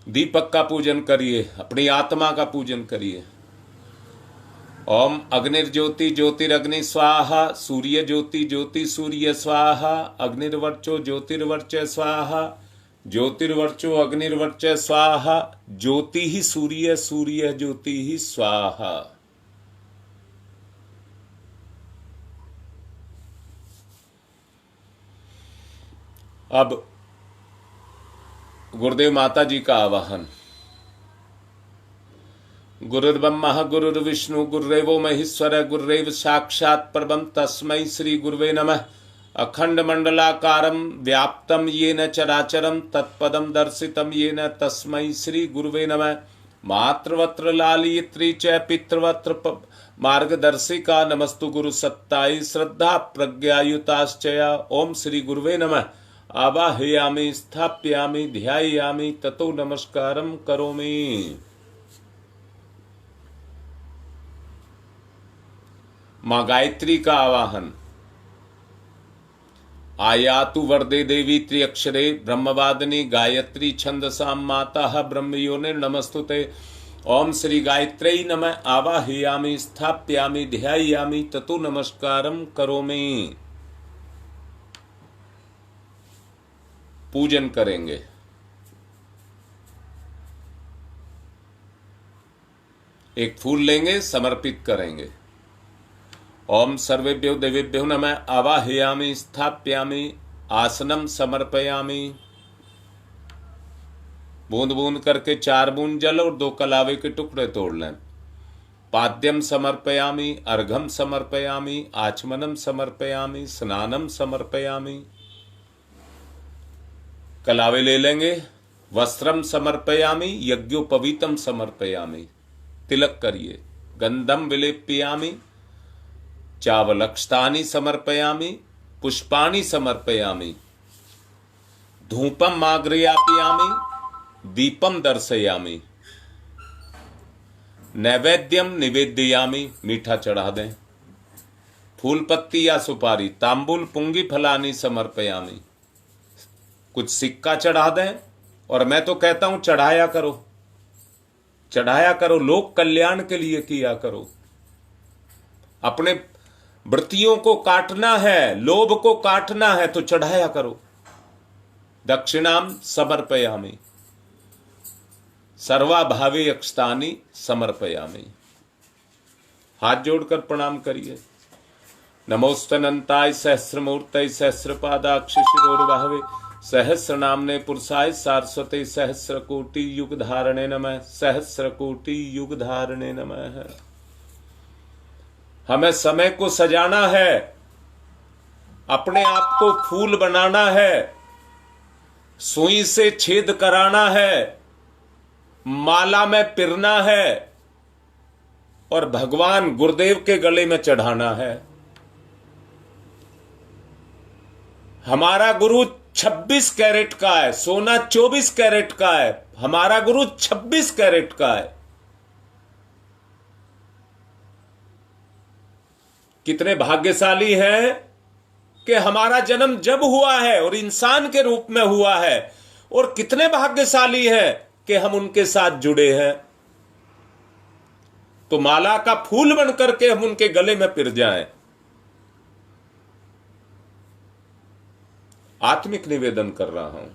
दीपक का पूजन करिए, अपनी आत्मा का पूजन करिए। ओम अग्निर्ज्योति ज्योतिरग्नि स्वाहा, सूर्य ज्योति ज्योति सूर्य स्वाहा, अग्निर्वर्चो ज्योतिर्वर्च स्वाहा, ज्योतिर्वर्चो अग्निर्वर्च स्वाहा, ज्योति ही सूर्य सूर्य ज्योति ही स्वाहा। अब गुरुदेव माता जी का आवाहन। गुरुर्ब्रह्मा गुरुर्विष्णु गुरुरेवो महेश्वर गुरुरेव साक्षात् परब्रह्म तस्मै श्री गुरुवे नमः। अखंड मंडलाकारं व्याप्तं येन चराचरं तत्पदं दर्शितं येन तस्मै श्री गुरुवे नमः। मातृवत्र लालित्री च पितृवत्र मार्गदर्शिका नमस्तु गुरु सत्ताई श्रद्धा प्रज्ञायुताश्चया। ओम श्री गुरुवे नमः। आवाहयामि स्थाप्यामि ध्यायामि ततो नमस्कारं करोमि। मां गायत्री का आवाहन। आयातु वरदे देवी त्रिअक्षरे ब्रह्मवादिनी गायत्री छंदसां माता ब्रह्मयोने नमस्तुते। ओम श्री गायत्र्यै नमः। आवाहयामि स्थाप्यामि ध्यायामि ततो नमस्कारं करोमि। पूजन करेंगे। एक फूल लेंगे, समर्पित करेंगे। ओम सर्वेभ्यो देवेभ्यो नमः। आवाहयामि स्थाप्यामि आसनम समर्पयामि। बूंद बूंद करके 4 बूंद जल और 2 कलावे के टुकड़े तोड़ लें। पाद्यम समर्पयामि, अर्घम समर्पयामि, आचमनम समर्पयामि, स्नानम समर्पयामि। कलावे ले लेंगे। वस्त्रम समर्पयामि, यज्ञोपवीतम समर्पयामि। तिलक करिए। गंधम विलेप्यामि, चावलक्षतानि समर्पयामि, पुष्पाणि समर्पयामि। धूपम आग्रयापयामि, दीपम दर्शयामि। नैवेद्यम निवेदयामि, मीठा चढ़ा दें। फूल पत्ती या सुपारी, तांबूल पुंगी फलानी समर्पयामि। कुछ सिक्का चढ़ा दें। और मैं तो कहता हूं चढ़ाया करो, चढ़ाया करो। लोक कल्याण के लिए किया करो। अपने वृत्तियों को काटना है, लोभ को काटना है तो चढ़ाया करो। दक्षिणाम समर्पयामि, सर्वाभावे अक्षतानि समर्पयामि। हाथ जोड़कर प्रणाम करिए। नमोस्तनंताय सहस्रमूर्तये सहस्रपादाक्ष शिरोर्बाहवे सहस्रनामने पुरुषाय सारस्वते सहस्रकोटि युग धारणे नमः। सहस्रकोटि युग धारणे नमः। हमें समय को सजाना है, अपने आप को फूल बनाना है, सुई से छेद कराना है, माला में पिरना है और भगवान गुरुदेव के गले में चढ़ाना है। हमारा गुरु 26 कैरेट का है, सोना 24 कैरेट का है। हमारा गुरु 26 कैरेट का है। कितने भाग्यशाली हैं कि हमारा जन्म जब हुआ है और इंसान के रूप में हुआ है, और कितने भाग्यशाली हैं कि हम उनके साथ जुड़े हैं। तो माला का फूल बनकर के हम उनके गले में पिर जाएं। आत्मिक निवेदन कर रहा हूं।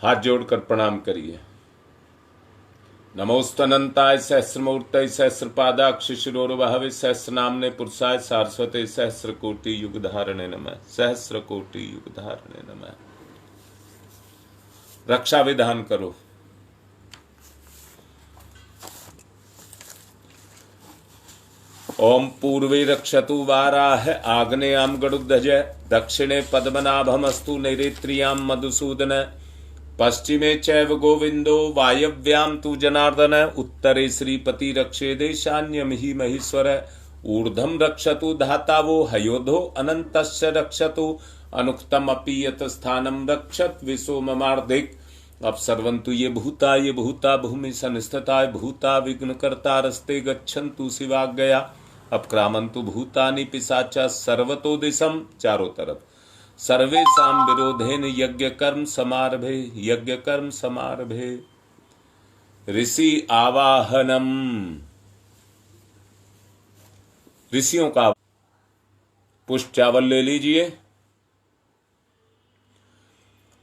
हाथ जोड़कर प्रणाम करिए। नमोस्तनंताय सहस्रमूर्तये सहस्रपादाक्ष शिरोर्बाहवे सहस्रनामने पुरुषाय सारस्वते सहस्रकोटि युग धारणे नमः। सहस्रकोटि युग धारणे नमः। रक्षा विधान करो। ओम पूर्वे रक्षतु वाराह आग्नेयाम गरुडध्वज दक्षिणे पद्मनाभमस्तु नैरेत्र्याम मधुसूदन पश्चिमे चैव गोविंदो वायव्याम तु जनार्दन उत्तरे श्रीपति रक्षेदे शान्यम हि महेश्वर ऊर्ध्वं रक्षतु धातावो हयोधो अनन्तस्य रक्षतु अनुक्तम अपि यत स्थानं रक्षत विशो ममार्धिक। अपसर्वन्तु ये भूता भूमि संस्थिता भूता विघ्नकर्तारस्ते गच्छन्तु शिवाज्ञया। अपक्रामन्तु भूतानि पिशाचा सर्वतो दिशम, चारों तरफ। सर्वेषां विरोधेन यज्ञ कर्म समारभे। ऋषि आवाहनम। ऋषियों का पुष्प चावल ले लीजिए।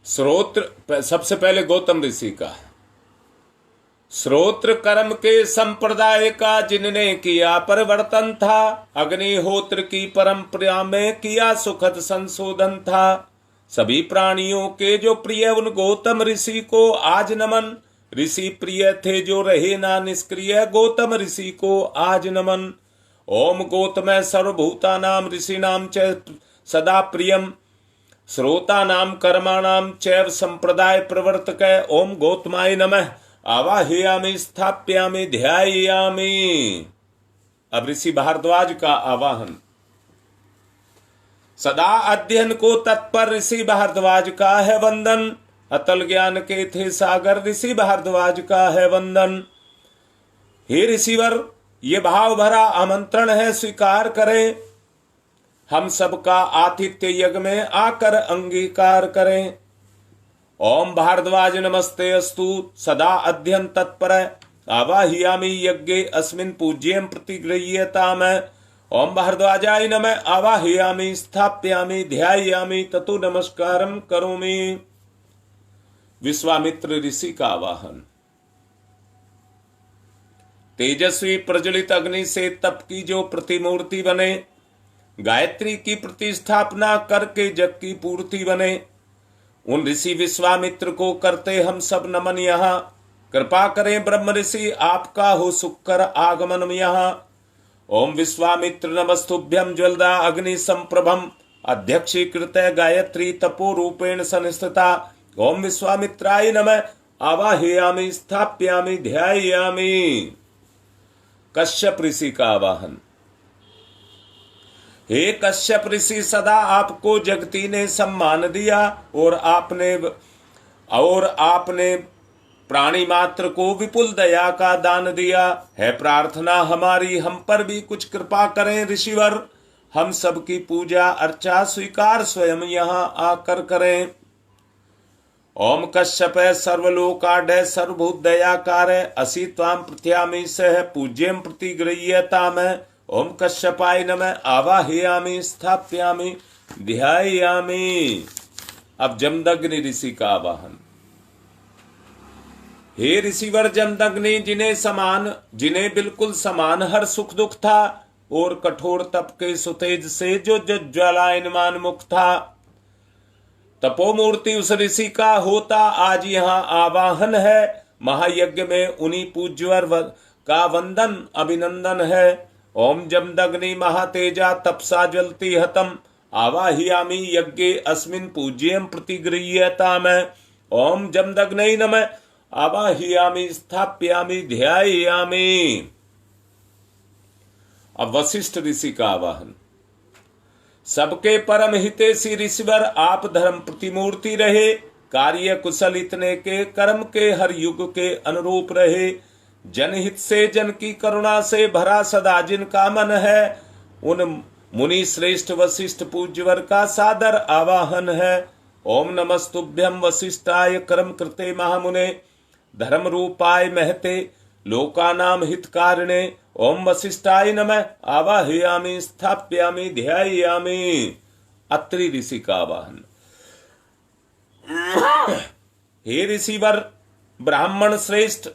श्रोत्र सबसे पहले गौतम ऋषि का। श्रोत्र कर्म के संप्रदाय का जिनने किया परिवर्तन था, अग्निहोत्र की परंपरा में किया सुखद संशोधन था। सभी प्राणियों के जो प्रिय उन गौतम ऋषि को आज नमन। ऋषि प्रिय थे जो रहे ना निष्क्रिय, गौतम ऋषि को आज नमन। ओम गौतम सर्वभूतानाम ऋषिनाम च सदा प्रियम श्रोता नाम कर्माणाम चैव संप्रदाय प्रवर्तक। ओम गौतमाय नमः आवाहयामि स्थाप्यामि ध्यायामि। अब ऋषि भारद्वाज का आवाहन। सदा अध्ययन को तत्पर ऋषि भारद्वाज का है वंदन। अतल ज्ञान के थे सागर ऋषि भारद्वाज का है वंदन। हे ऋषिवर, ये भाव भरा आमंत्रण है, स्वीकार करें। हम सबका आतिथ्य यज्ञ में आकर अंगीकार करें। ओम भारद्वाज नमस्ते अस्तु सदा अध्ययन तत्पर आवाहयामि यज्ञे अस्मिन् पूज्यं प्रतिगृह्यताम। ओम भारद्वाजाय नमः आवाहयामि स्थाप्यामि ध्यायामि ततो नमस्कारं करोमि। विश्वामित्र ऋषि का आवाहन। तेजस्वी प्रज्वलित अग्नि से तप की जो प्रतिमूर्ति बने, गायत्री की प्रतिष्ठापना करके जग की पूर्ति बने, उन ऋषि विश्वामित्र को करते हम सब नमन। यहाँ कृपा करें ब्रह्म ऋषि, आपका हो सुकर आगमन यहाँ। ओम विश्वामित्र नमस्तुभ्यं ज्वलदा अग्नि संप्रभम अध्यक्षीकृत गायत्री तपो रूपेण संस्थिता। ओम विश्वामित्राय नमः आवाहयामि स्थाप्यामि ध्यायामि। कश्यप ऋषि का आवाहन। हे कश्यप ऋषि, सदा आपको जगती ने सम्मान दिया और आपने प्राणी मात्र को विपुल दया का दान दिया है। प्रार्थना हमारी हम पर भी कुछ कृपा करें ऋषिवर। हम सबकी पूजा अर्चा स्वीकार स्वयं यहाँ आकर करें। ओम कश्यप सर्वलोकाढ सर्वभूत दयाकार असि त्वाम प्रत्यामि सह पूज्यं प्रतिगृह्यताम। ओम कश्यपाय नमः आवाहयामि स्थाप्यामि ध्यायामि। अब जमदग्नि ऋषि का आवाहन। हे ऋषिवर जमदग्नि, जिन्हें बिल्कुल समान हर सुख दुख था और कठोर तप के सुतेज से जो ज्वालायमान मुख था, तपोमूर्ति उस ऋषि का होता आज यहाँ आवाहन है। महायज्ञ में उन्हीं पूज्यवर का वंदन अभिनंदन है। ओम जमदग्नि महातेजा तपसा ज्वलति हतम आवाहयामि यज्ञे अस्मिन् पूज्यं प्रतिगृह्यताम। ओम जमदग्नै नमः आवाहयामि स्थाप्यामि ध्यायामि। अब वशिष्ठ ऋषि का आवाहन। सबके परम हितैषी ऋषिवर, आप धर्म प्रतिमूर्ति रहे, कार्य कुशल इतने के कर्म के हर युग के अनुरूप रहे। जनहित से जन की करुणा से भरा सदा जिनका मन है, उन मुनि श्रेष्ठ वशिष्ठ पूज्यवर का सादर आवाहन है। ओम नमस्तुभ्यं वशिष्ठाय कर्म कृते महामुने धर्म रूपाय महते लोकानाम हितकारिणे। ओम वशिष्ठाय नमः आवाहयामि स्थाप्यामि ध्यायामि। अत्रि ऋषि का आवाहन। हे ऋषिवर, ब्राह्मण श्रेष्ठ,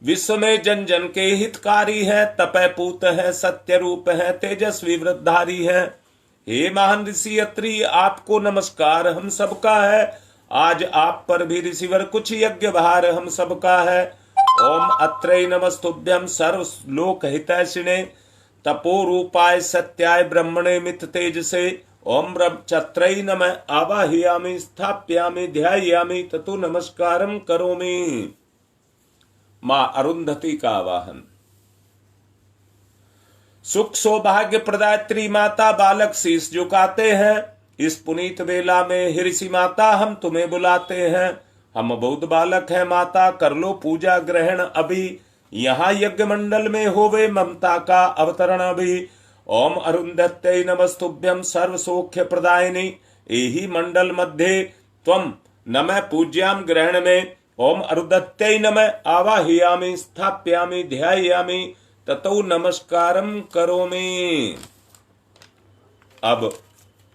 विश्व में जन जन के हितकारी है, तपय पूत है, सत्य रूप है, तेजस्वी वृद्धारी है। हे महान ऋषि अत्रि, आपको नमस्कार हम सबका है। आज आप पर भी ऋषिवर कुछ यज्ञ भार हम सबका है। ओम अत्रै नमस्तुभ्यं सर्वलोक हितैषिणे तपो रूपाय सत्याय ब्रह्मणे मित तेज से। ओम चत्रै नमः आवाहयामि स्थाप्यामि ध्यायामि ततो नमस्कारं करोमि। मां अरुंधति का आवाहन। सुख सौभाग्य प्रदात्री माता, बालक शीश झुकाते हैं। इस पुनीत बेला में ऋषि माता हम तुम्हें बुलाते हैं। हम बौद्ध बालक हैं माता, कर लो पूजा ग्रहण अभी। यहाँ यज्ञ मंडल में होवे ममता का अवतरण अभी। ओम अरुंधत्यै नमस्तुभ्यं सर्व सौख्य प्रदायिनी। एहि मंडल मध्ये त्वं नमः पूज्याम ग्रहण में। ओम अरुंधत्यै नमः आवाहयामि स्थाप्यामि ध्यायामि ततो नमस्कारं करोमि। अब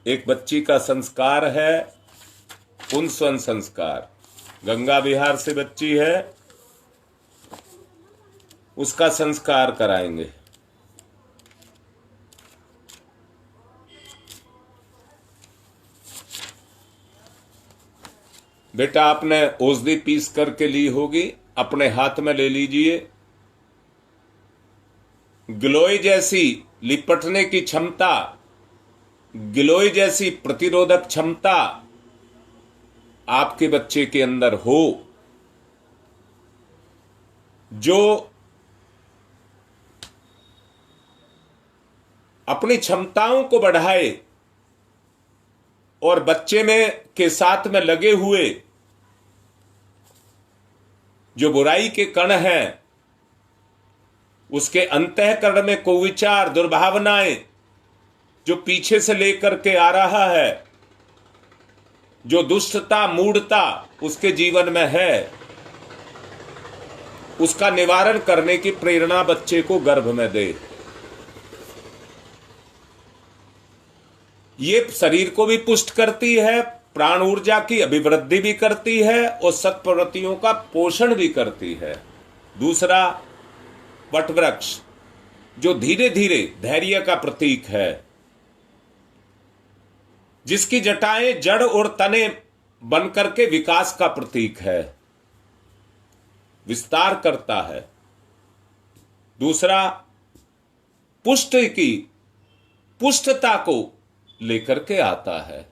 एक बच्ची का संस्कार है, पुंसवन संस्कार। गंगा विहार से बच्ची है, उसका संस्कार कराएंगे। बेटा, आपने औषधि पीस करके ली होगी, अपने हाथ में ले लीजिए। गिलोय जैसी लिपटने की क्षमता, गिलोय जैसी प्रतिरोधक क्षमता आपके बच्चे के अंदर हो, जो अपनी क्षमताओं को बढ़ाए और बच्चे में के साथ में लगे हुए जो बुराई के कण हैं, उसके अंतःकरण में कुविचार, दुर्भावनाएं जो पीछे से लेकर के आ रहा है, जो दुष्टता, मूढ़ता उसके जीवन में है, उसका निवारण करने की प्रेरणा बच्चे को गर्भ में दे। ये शरीर को भी पुष्ट करती है, प्राण ऊर्जा की अभिवृद्धि भी करती है और सत्प्रवृत्तियों का पोषण भी करती है। दूसरा, वटवृक्ष जो धीरे धीरे धैर्य का प्रतीक है, जिसकी जटाएं जड़ और तने बनकर के विकास का प्रतीक है, विस्तार करता है। दूसरा, पुष्ट की पुष्टता को लेकर के आता है।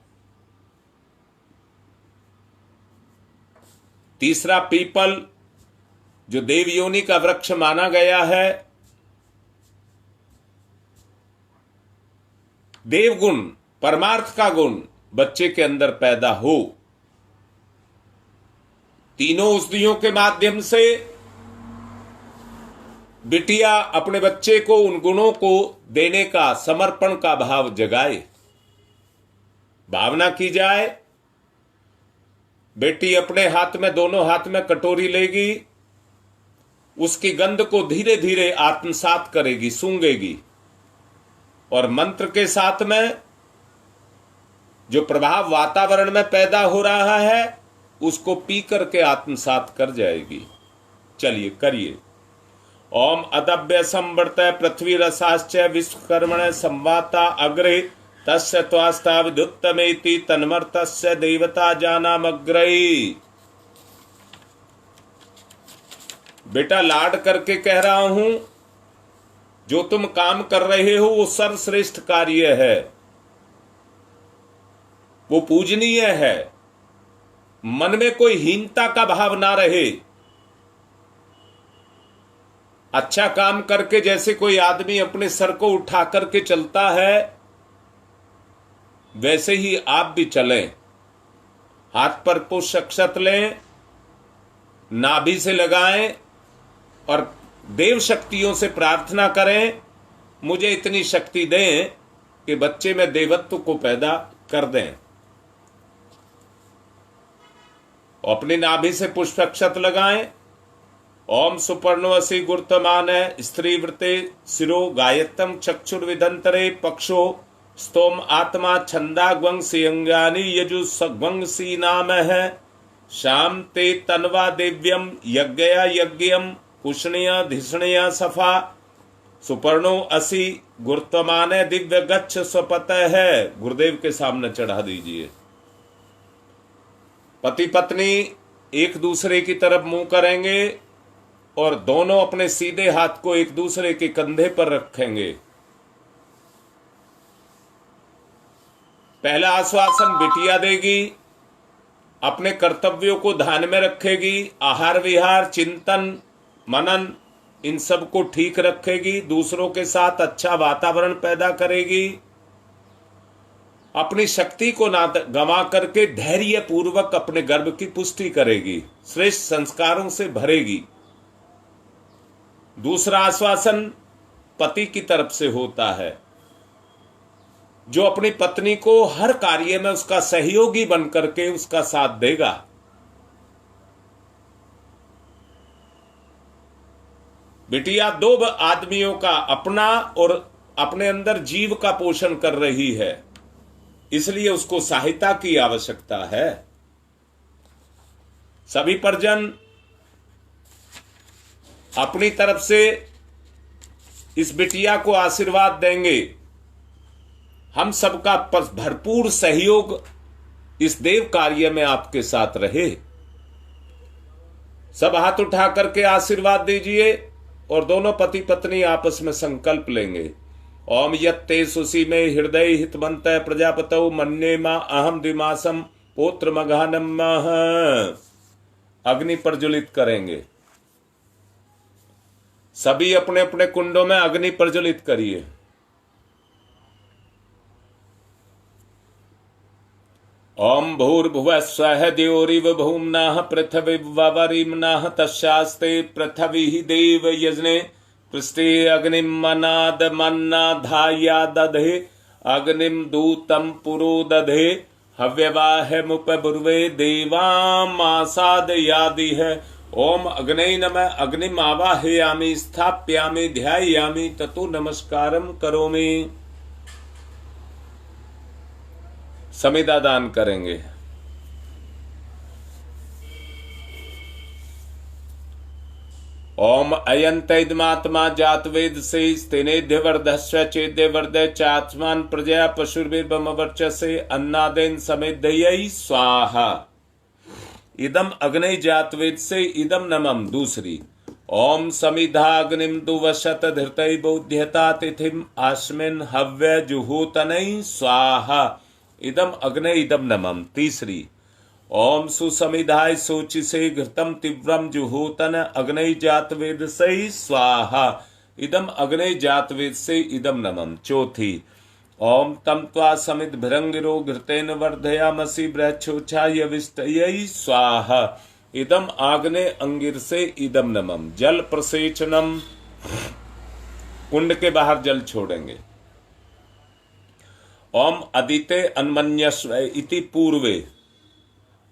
तीसरा, पीपल जो देव योनि का वृक्ष माना गया है, देव गुण, परमार्थ का गुण बच्चे के अंदर पैदा हो। तीनों औषधियों के माध्यम से बिटिया अपने बच्चे को उन गुणों को देने का, समर्पण का भाव जगाए, भावना की जाए। बेटी अपने हाथ में, दोनों हाथ में कटोरी लेगी, उसकी गंध को धीरे धीरे आत्मसात करेगी, सूंघेगी और मंत्र के साथ में जो प्रभाव वातावरण में पैदा हो रहा है उसको पी करके आत्मसात कर जाएगी। चलिए करिए। ओम अदभ्य संवर्त पृथ्वी रसाश्च विश्वकर्मण संवाता अग्रे तस्य त्वास्ता विद्युत्तमेति तन्मर्तस्य देवता जानामग्रही। बेटा, लाड करके कह रहा हूं, जो तुम काम कर रहे हो वो सर्वश्रेष्ठ कार्य है, वो पूजनीय है। मन में कोई हीनता का भाव ना रहे। अच्छा काम करके जैसे कोई आदमी अपने सर को उठा करके चलता है, वैसे ही आप भी चलें। हाथ पर पुष्प अक्षत लें, नाभि से लगाएं और देव शक्तियों से प्रार्थना करें, मुझे इतनी शक्ति दें कि बच्चे में देवत्व को पैदा कर दें। अपनी नाभि से पुष्प अक्षत लगाएं। ओम सुपर्णवसी गुरुतमान स्त्री वृते शिरो गायत्रम चक्षुर्विदंतरे पक्षो स्तोम आत्मा छंदा ग्वंसी अंगानी यजुस्वंसी नाम है। शाम ते तन्वा देव्यम यज्ञया यज्ञम कुशणिया धिषणिया सफा सुपर्णो असी गुरुत्वमान दिव्य गच्छ स्वपत है। गुरुदेव के सामने चढ़ा दीजिए। पति पत्नी एक दूसरे की तरफ मुंह करेंगे और दोनों अपने सीधे हाथ को एक दूसरे के कंधे पर रखेंगे। पहला आश्वासन बिटिया देगी, अपने कर्तव्यों को ध्यान में रखेगी, आहार विहार, चिंतन, मनन इन सब को ठीक रखेगी, दूसरों के साथ अच्छा वातावरण पैदा करेगी, अपनी शक्ति को ना गंवा करके धैर्य पूर्वक अपने गर्भ की पुष्टि करेगी, श्रेष्ठ संस्कारों से भरेगी। दूसरा आश्वासन पति की तरफ से होता है, जो अपनी पत्नी को हर कार्य में उसका सहयोगी बनकर के उसका साथ देगा। बिटिया दो आदमियों का अपना और अपने अंदर जीव का पोषण कर रही है, इसलिए उसको सहायता की आवश्यकता है। सभी परिजन अपनी तरफ से इस बिटिया को आशीर्वाद देंगे। हम सबका भरपूर सहयोग इस देव कार्य में आपके साथ रहे। सब हाथ उठा करके आशीर्वाद दीजिए और दोनों पति पत्नी आपस में संकल्प लेंगे। ओम यत्ते सुसी में हृदय हितवंत प्रजापतौ मन्ये मां अहम द्विमासम पोत्र मघानम अग्नि प्रज्वलित करेंगे। सभी अपने अपने कुंडों में अग्नि प्रज्वलित करिए। ओम भूर्भुवः स्वः द्यौरिव भूम्नाः पृथिवीवरिम्नाः तस्यास्ते पृथिवी देव यजने पृष्ठे अग्निम् अनादमन्नाधाया दधे अग्निम् दूतम् पुरो दधे हव्यवाहमुपब्रुवे देवामासादयादिः। ओम अग्नये नमः। अग्निम् आवाहयामि स्थापयामि ध्यायामि ततो नमस्कारम करोमि। समिधा दान करेंगे। ओम अयंतैदमात्मा जातवेद से स्तेनेध्यवर्धस्व चेद्यवर्ध चात्मान प्रजया पशुर्भिर्बमवर्चसे अन्नादेन समेदयै स्वाहा। इदम अग्नि जातवेद से इदम नमम। दूसरी ओम समिधाग्निम दुवशत धृतै बौध्यता तिथिम आस्मिन् हव्य जुहोतनै स्वाहा। इदम अग्नि इदम नमम। तीसरी ओम सुसमिधाय सोचि से घृतम तीव्रम जुहोतन अग्नि जातवेद से स्वाहा। इदम अग्नि जातवेद से इदम नमम। चौथी ओम तम त्वा समित भिरंगिरो घृतेन वर्धयामसि ब्रह्मोच्छाय विष्टयै स्वाहा। इदम आग्ने अंगिर से इदम नमम। जल प्रसेचनम, कुंड के बाहर जल छोड़ेंगे। ओम अदिते अन्मन्यस्व इति पूर्वे।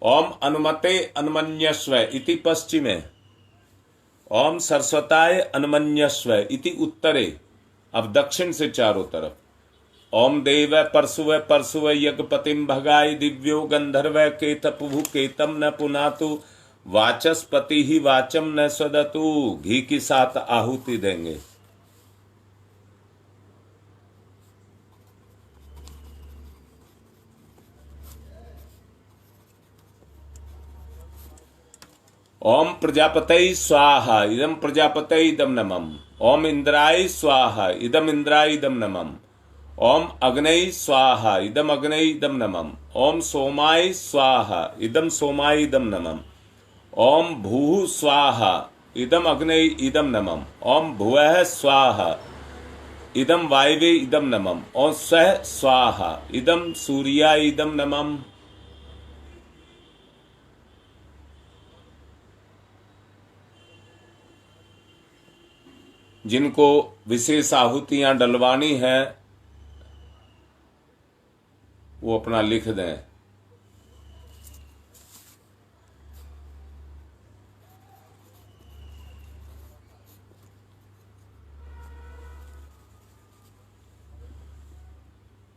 ओम अनुमते अन्मन्यस्व इति पश्चिमे। ओम सरस्वताय अन्मन्यस्व इति उत्तरे। अब दक्षिण से चारों तरफ। ओम देव परशुव यज्ञपतिम भगाय दिव्यो गंधर्व केतपुः केतम न पुनातु वाचस्पति ही वाचम न स्वदतु। घी की 7 आहुति देंगे। ओम प्रजापतये स्वाहा। इदम प्रजापतये इदम नमम। ओम इंद्राय स्वाहा। इदम इंद्राय इदम नमम। ओम अग्नये स्वाहा। इदम अग्नये इदम नमम। ओम सोमाय स्वाहा। इदम सोमाय इदम नमम। ओम भूः स्वाहा। इदम अग्नये इदम नमम। ओम भुवः स्वाहा। इदम वायवे इदम नमम। ओम स्वः स्वाहा। इदम सूर्याय इदम नमम। जिनको विशेष आहुतियां डलवानी है वो अपना लिख दें।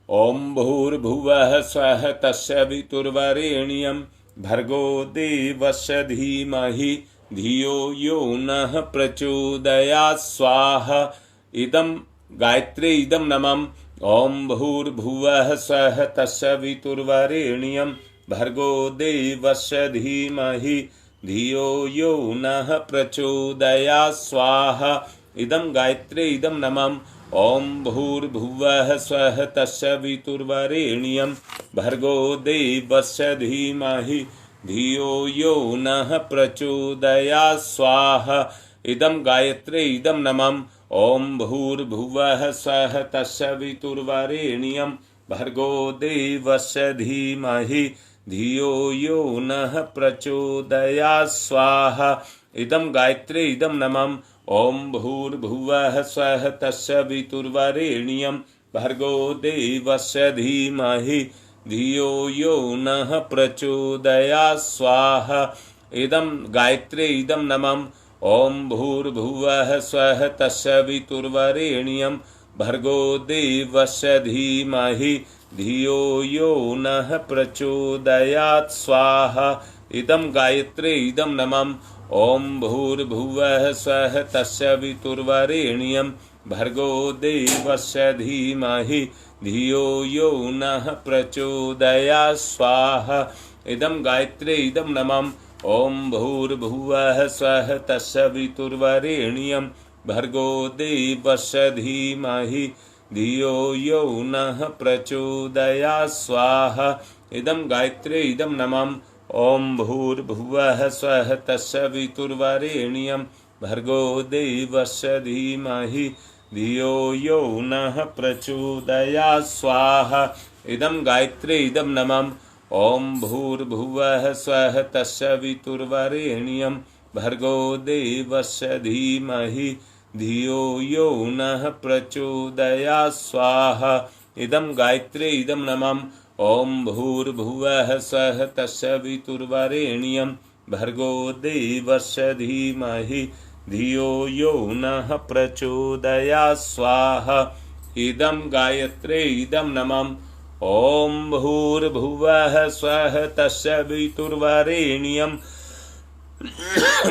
ओम भूर्भुवः स्वः तस्य वितुर्वरेण्यं भर्गो देवस्य धीमहि धियो यो नः प्रचोदयात् स्वाहा। इदम गायत्री इदम नमम। ओम भूर्भुवः स्वः तस्य वितुर्वरेण्यं भर्गो देवस्य धीमहि धियो यो नः प्रचोदयात् स्वाहा। इदम गायत्री इदम नमम। ओम भूर्भुवः स्वः तस्य वितुर्वरेण्यं भर्गो देवस्य धीमहि धियो यो नः प्रचोदयात् स्वाहा। इदम गायत्री इदम नमम। ओम भूर्भुवः स्वः तस्य वितुर्वरेण्यं भर्गो देवस्य धीमहि धियो यो नः प्रचोदयात् स्वाहा। इदम गायत्री इदम नमम। ओम भूर्भुवः स्वः तस्य वितुर्वरेण्यं भर्गो देवस्य धीमहि धियो यो नः प्रचोदयात् स्वाहा। इदम गायत्री इदम नमम। ओम भूर्भुवः स्वः तस्य वितुर्वरेण्यं भर्गो देवस्य धीमहि धियो यो नः प्रचोदयात् स्वाहा। इदम गायत्री इदम नमम। ओम भूर्भुवः स्वः तस्य वितुर्वरेण्यं भर्गो देवस्य धीमहि धियो यो नः प्रचोदयात् स्वाहा। इदम गायत्री इदम नमम। ओम भूर्भुवः स्वः तस्य वितुर्वरेण्यं भर्गो देवस्य धीमहि धियो यो नः प्रचोदयात् स्वाहा। इदं गायत्रे इदं नमः। ओम भूर्भुवः स्वः तत्सवितुर्वरेण्यं भर्गो देवस्य धीमहि धियो यो नः प्रचोदयात् स्वाहा। इदं गायत्रे इदं नमः। ओम भूर्भुवः स्वः तत्सवितुर्वरेण्यं भर्गो देवस्य धीमहि धियो यो नः प्रचोदयात् स्वाहा। इदं गायत्रे इदं नमः। ओम भूर्भुवः स्वः तत्सवितुर्वरेण्यं भर्गो देवस्य धीमहि धियो यो नः प्रचोदयात् स्वाहा। इदं गायत्रे इदं नमः। ओम भूर्भुवः स्वः तत्सवितुर्वरेण्यं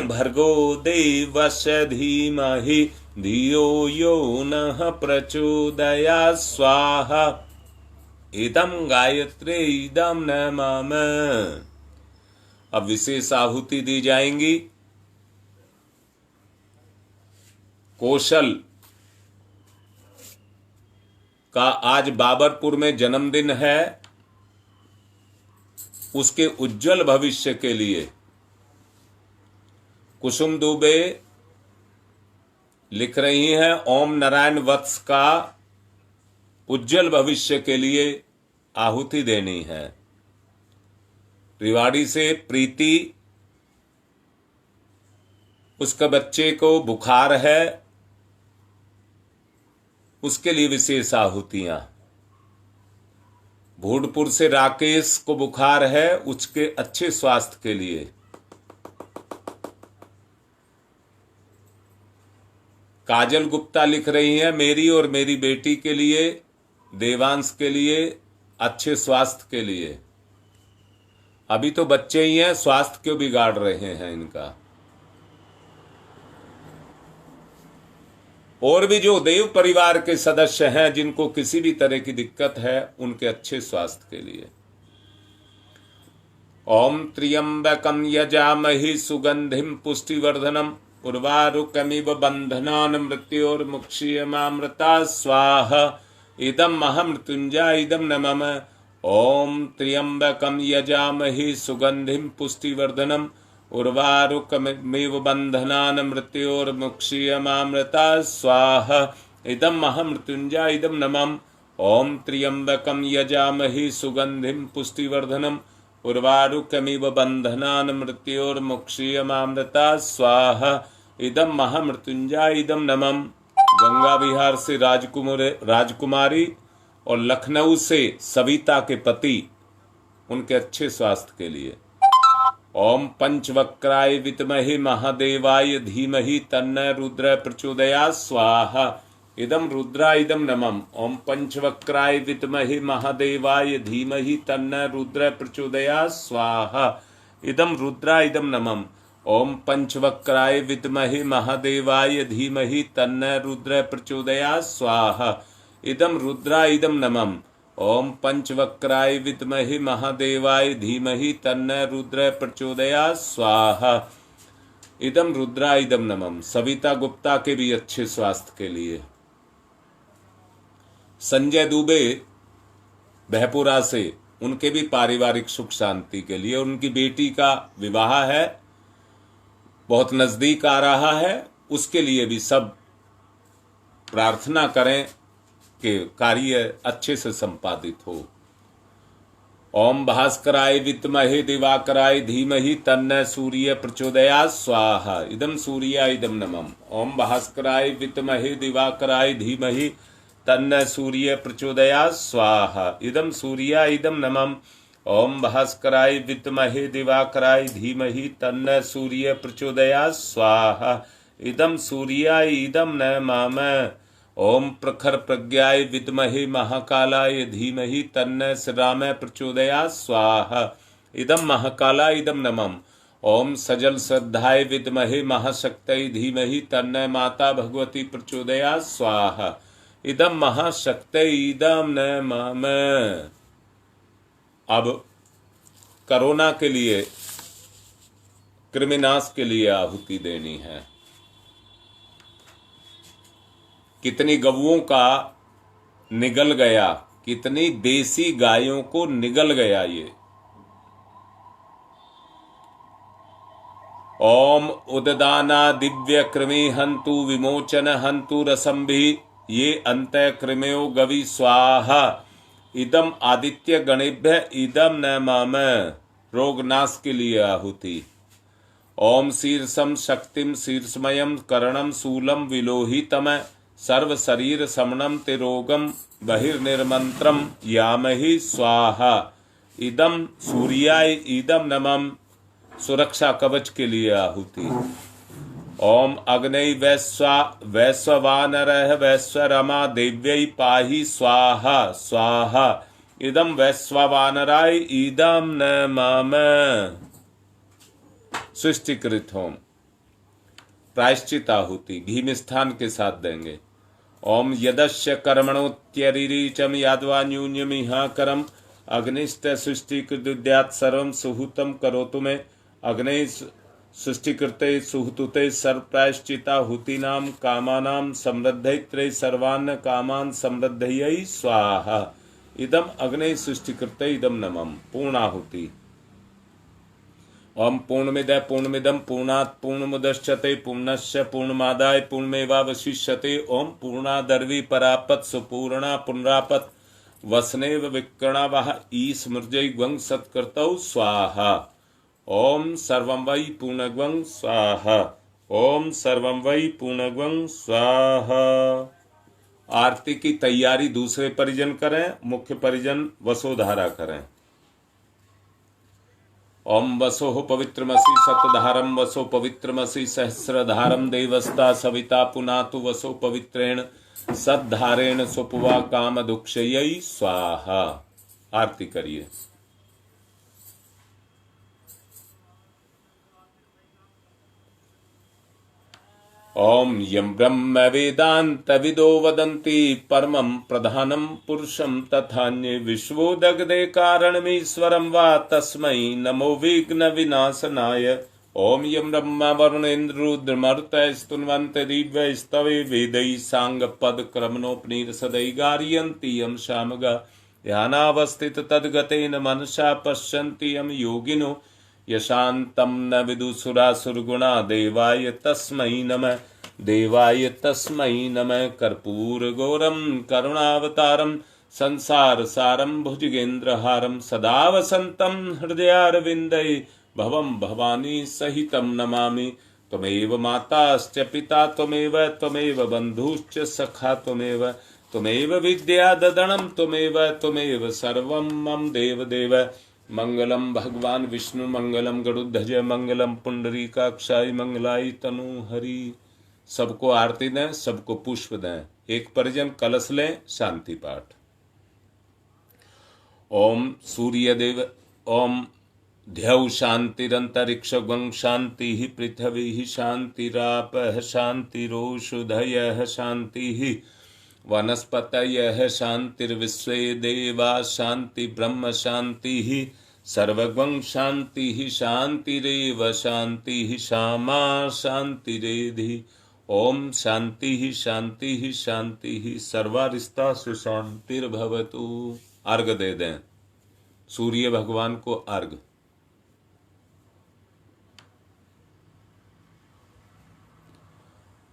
भर्गो देवस्य धीमहि धियो यो नः प्रचोदयात् स्वाहा। इदं गायत्रे इदं नमः। अब विशेष आहुति दी जाएंगी। कौशल का आज बाबरपुर में जन्मदिन है। उसके उज्जवल भविष्य के लिए कुसुम दुबे लिख रही हैं, ओम नारायण वत्स का उज्जवल भविष्य के लिए आहुति देनी है। रिवाड़ी से प्रीति, उसका बच्चे को बुखार है, उसके लिए विशेष आहुतियां। भूडपुर से राकेश को बुखार है, उसके अच्छे स्वास्थ्य के लिए। काजल गुप्ता लिख रही हैं, मेरी और मेरी बेटी के लिए, देवांश के लिए, अच्छे स्वास्थ्य के लिए। अभी तो बच्चे ही हैं, स्वास्थ्य क्यों बिगाड़ रहे हैं इनका। और भी जो देव परिवार के सदस्य हैं जिनको किसी भी तरह की दिक्कत है, उनके अच्छे स्वास्थ्य के लिए। ओम त्र्यंबकं यजामहि सुगंधिं पुष्टिवर्धनम् उर्वारुकमिव बंधनान् मृत्योर्मुक्षीयमामृता स्वाहा। इदं महामृत्युंजय इदं नमः। ओम त्र्यंबकं यजामहि सुगंधिं पुष्टिवर्धनम् उर्वारुकमिव बंधनान् मृत्योर्मुक्षीयमामृता स्वाहा। इदं महामृत्युंजय इदं नमः। ओम त्र्यंबकं यजामहि सुगंधिं पुष्टिवर्धनम् उर्वारुकमिव बंधनान् मृत्योर्मुक्षीयमामृता स्वाहा। इदं महामृत्युंजय इदं नमः। गंगा विहार से राजकुमारी और लखनऊ से सविता के पति, उनके अच्छे स्वास्थ्य के लिए। ओम पंचवक्राय विद्महे महादेवाय धीमहि तन्नः रुद्र प्रचोदयात् स्वाहा। इदं रुद्राय इदं नमः। ओम पंचवक्राय विद्महे महादेवाय धीमहि तन्नः रुद्र प्रचोदयात् स्वाहा। इदं रुद्राय इदं नमः। ओम पंचवक्राय विद्महे महादेवाय धीमहि तन्नः रुद्र प्रचोदयात् स्वाहा। इदं रुद्राय इदं नमः। ओम पंचवक्राय विद्महे महादेवाय धीमहि तन्नः रुद्र प्रचोदयात् स्वाहा। इदं रुद्राय इदं नमः। सविता गुप्ता के भी अच्छे स्वास्थ्य के लिए। संजय दुबे बहपुरा से, उनके भी पारिवारिक सुख शांति के लिए। उनकी बेटी का विवाह है, बहुत नजदीक आ रहा है, उसके लिए भी सब प्रार्थना करें कि कार्य अच्छे से संपादित हो। ओम भास्कराय विद्महे दिवाकराय धीमहि तन्नः सूर्य प्रचोदयात् स्वाहा। इदं सूर्याय इदं नमः। ओम भास्कराय विद्महे दिवाकराय धीमहि तन्नः सूर्य प्रचोदयात् स्वाहा। इदं सूर्याय इदं नमः। ओम भास्कराय विद्महे दिवाकराय धीमहि तन्नः सूर्य प्रचोदयात् स्वाहा। इदं सूर्याय इदं नमः। ओम प्रखर प्रज्ञाय विद्महे महाकालाय धीमहि तन्नः श्रीरामः प्रचोदयात् स्वाहा। इदं महाकालाय इदं नमः। ओम सजल श्रद्धाय विद्महे महाशक्तये धीमहि तन्नः माता भगवती प्रचोदयात् स्वाहा। इदं महाशक्तये इदं नमः। अब कोरोना के लिए, कृमिनाश के लिए आहुति देनी है। कितनी गऊओं का निगल गया कितनी देसी गायों को निगल गया ये। ओम उददाना दिव्य कृमि हंतु विमोचन हंतु रसम भी ये अंत कृमयो गवि स्वाहा इदम आदित्य गणेभ्य इदम न माम। रोगनाश के लिए आहुति। ओम शीर्षम शक्तिम शीर्षमयम करणम शूलम विलोहितम सर्व शरीर समणम तिरोगम बहिर्निर्मंत्रम यामहि स्वाहा इदम सूर्याय इदम नमम। सुरक्षा कवच के लिए आहुति। ओम अग्नि वैश्वानरः वैश्वरमा देव्यै पाहि स्वाहा स्वाहा इदम वैश्वानराय इदम न मम। सृष्टिकृत होम। प्रायश्चित आहुति घी मिष्ठान के साथ देंगे। ओम यदस्य कर्मणोत्यरिचम यादवान्यून्यमिहा करम अग्निष्ट सृष्टिकृद्यात् सर्वं सुहूतम करोतु मे। अग्नि सृष्टिकृते सुहूते सर्वप्रायश्चिता हुतीनाम कामानाम समृद्धैत्रे सर्वान्न कामान समृद्धयै स्वाहा इदम अग्नि सृष्टिकृते इदम नमम। पूर्णाहुति। ओम पूर्णमिद पूर्णमिदम पूर्णात् पूर्णमुदच्यते पूर्णस्य पूर्णमादाय पूर्णमेवावशिष्यते। ओम पूर्णादर्वी परापत सुपूर्णा पुनरापत वसनेव विक्रणवः ईस्मृजै ग्वं सत्कृतौ स्वाहा। ओम सर्वं वै पूर्णग्वं स्वाहा। ओम सर्वं वै पूर्णग्वं स्वाहा। आरती की तैयारी दूसरे परिजन करें, मुख्य परिजन वसोधारा करें। ओम वसोः पवित्रमसि शतधारम वसो पवित्रमसि सहस्रधारम देवस्ता सविता पुनातु वसो पवित्रेण सद्धारेण सुपवा काम दुक्षयै स्वाहा। आरती करिए। ओम यम ब्रह्म वेदांत विदो वदन्ति परमं प्रधानं पुरुषं तथान्ये विश्वोदग्धे कारणमीश्वरं वा तस्मै नमो विघ्न विनाशनाय। ओम यम ब्रह्म वरुणेन्द्र रुद्रमरुतः स्तुन्वन्ते दिव्यैस्तवे वेदैः सांगपद क्रमणोपनिषदै गारयन्ति यं शामगा ध्यानावस्थित तद्गतेन मनसा पश्यन्ति यं योगिनो यशान्तं न विदुसुरासुरगुणा देवाय तस्मै नमः। देवाय तस्मै नमः। कर्पूरगौरं करुणावतारं संसार सारं भुजगेन्द्रहारं सदा वसन्तं हृदयारविन्दे भवं भवानी सहितं नमामि। त्वमेव माताश्च पिता त्वमेव बन्धुश्च सखा त्वमेव विद्या ददनं त्वमेव सर्वं मम देवदेव। मंगलम भगवान विष्णु मंगलम गरुड़ध्वज मंगलम पुंडरीकाक्षाय मंगलाय तनु हरि। सबको आरती दें, सबको पुष्प दें। एक परिजन कलश लें। शांति पाठ। ओम सूर्यदेव ओम ध्यौ शांतिरंतरिक्ष गं शांति पृथ्वी शांतिरापः शांतिरोषधयः शांति वनस्पतयः शांतिर्विश्वे देवा शांति ब्रह्म शांति सर्वगं शांति शांतिरेव शांति शामा शांतिरेधि। ओम शांति शांति शांति सर्वारिष्टा सुशांतिर्भवतु। अर्घ दे दें। सूर्य भगवान को अर्घ।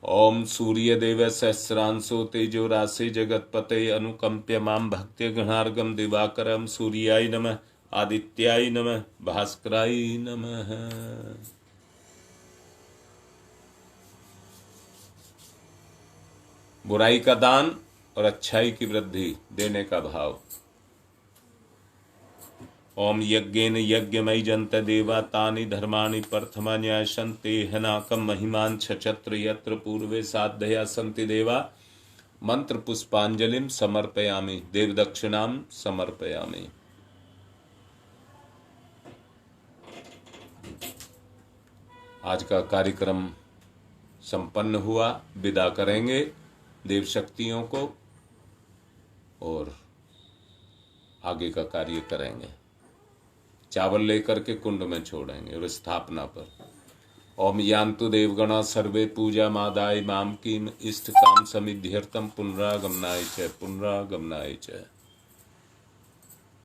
ओम सूर्यदेव सहस्रांशो तेजो राशि जगतपते अनुकंप्य मां भक्त्य गणार्गम दिवाकरम सूर्याय नमः आदित्याय नमः भास्कराय नमः। बुराई का दान और अच्छाई की वृद्धि देने का भाव। ओम यज्ञेन यज्ञमयी जंत देवा तानि धर्माणि प्रथमान्यासन्ते हनाकं महिमान छत्र यत्र पूर्वे साधया सन्ति देवा। मंत्र पुष्पांजलिं समर्पयामि देव दक्षिणां समर्पयामि। आज का कार्यक्रम संपन्न हुआ। विदा करेंगे देव शक्तियों को और आगे का कार्य करेंगे। चावल लेकर के कुंड में छोड़ेंगे और स्थापना पर ओम यान्तु देवगणा सर्वे पूजा मादाय माम कीम इष्ट काम समिध्यर्थम पुनरागमनाय च।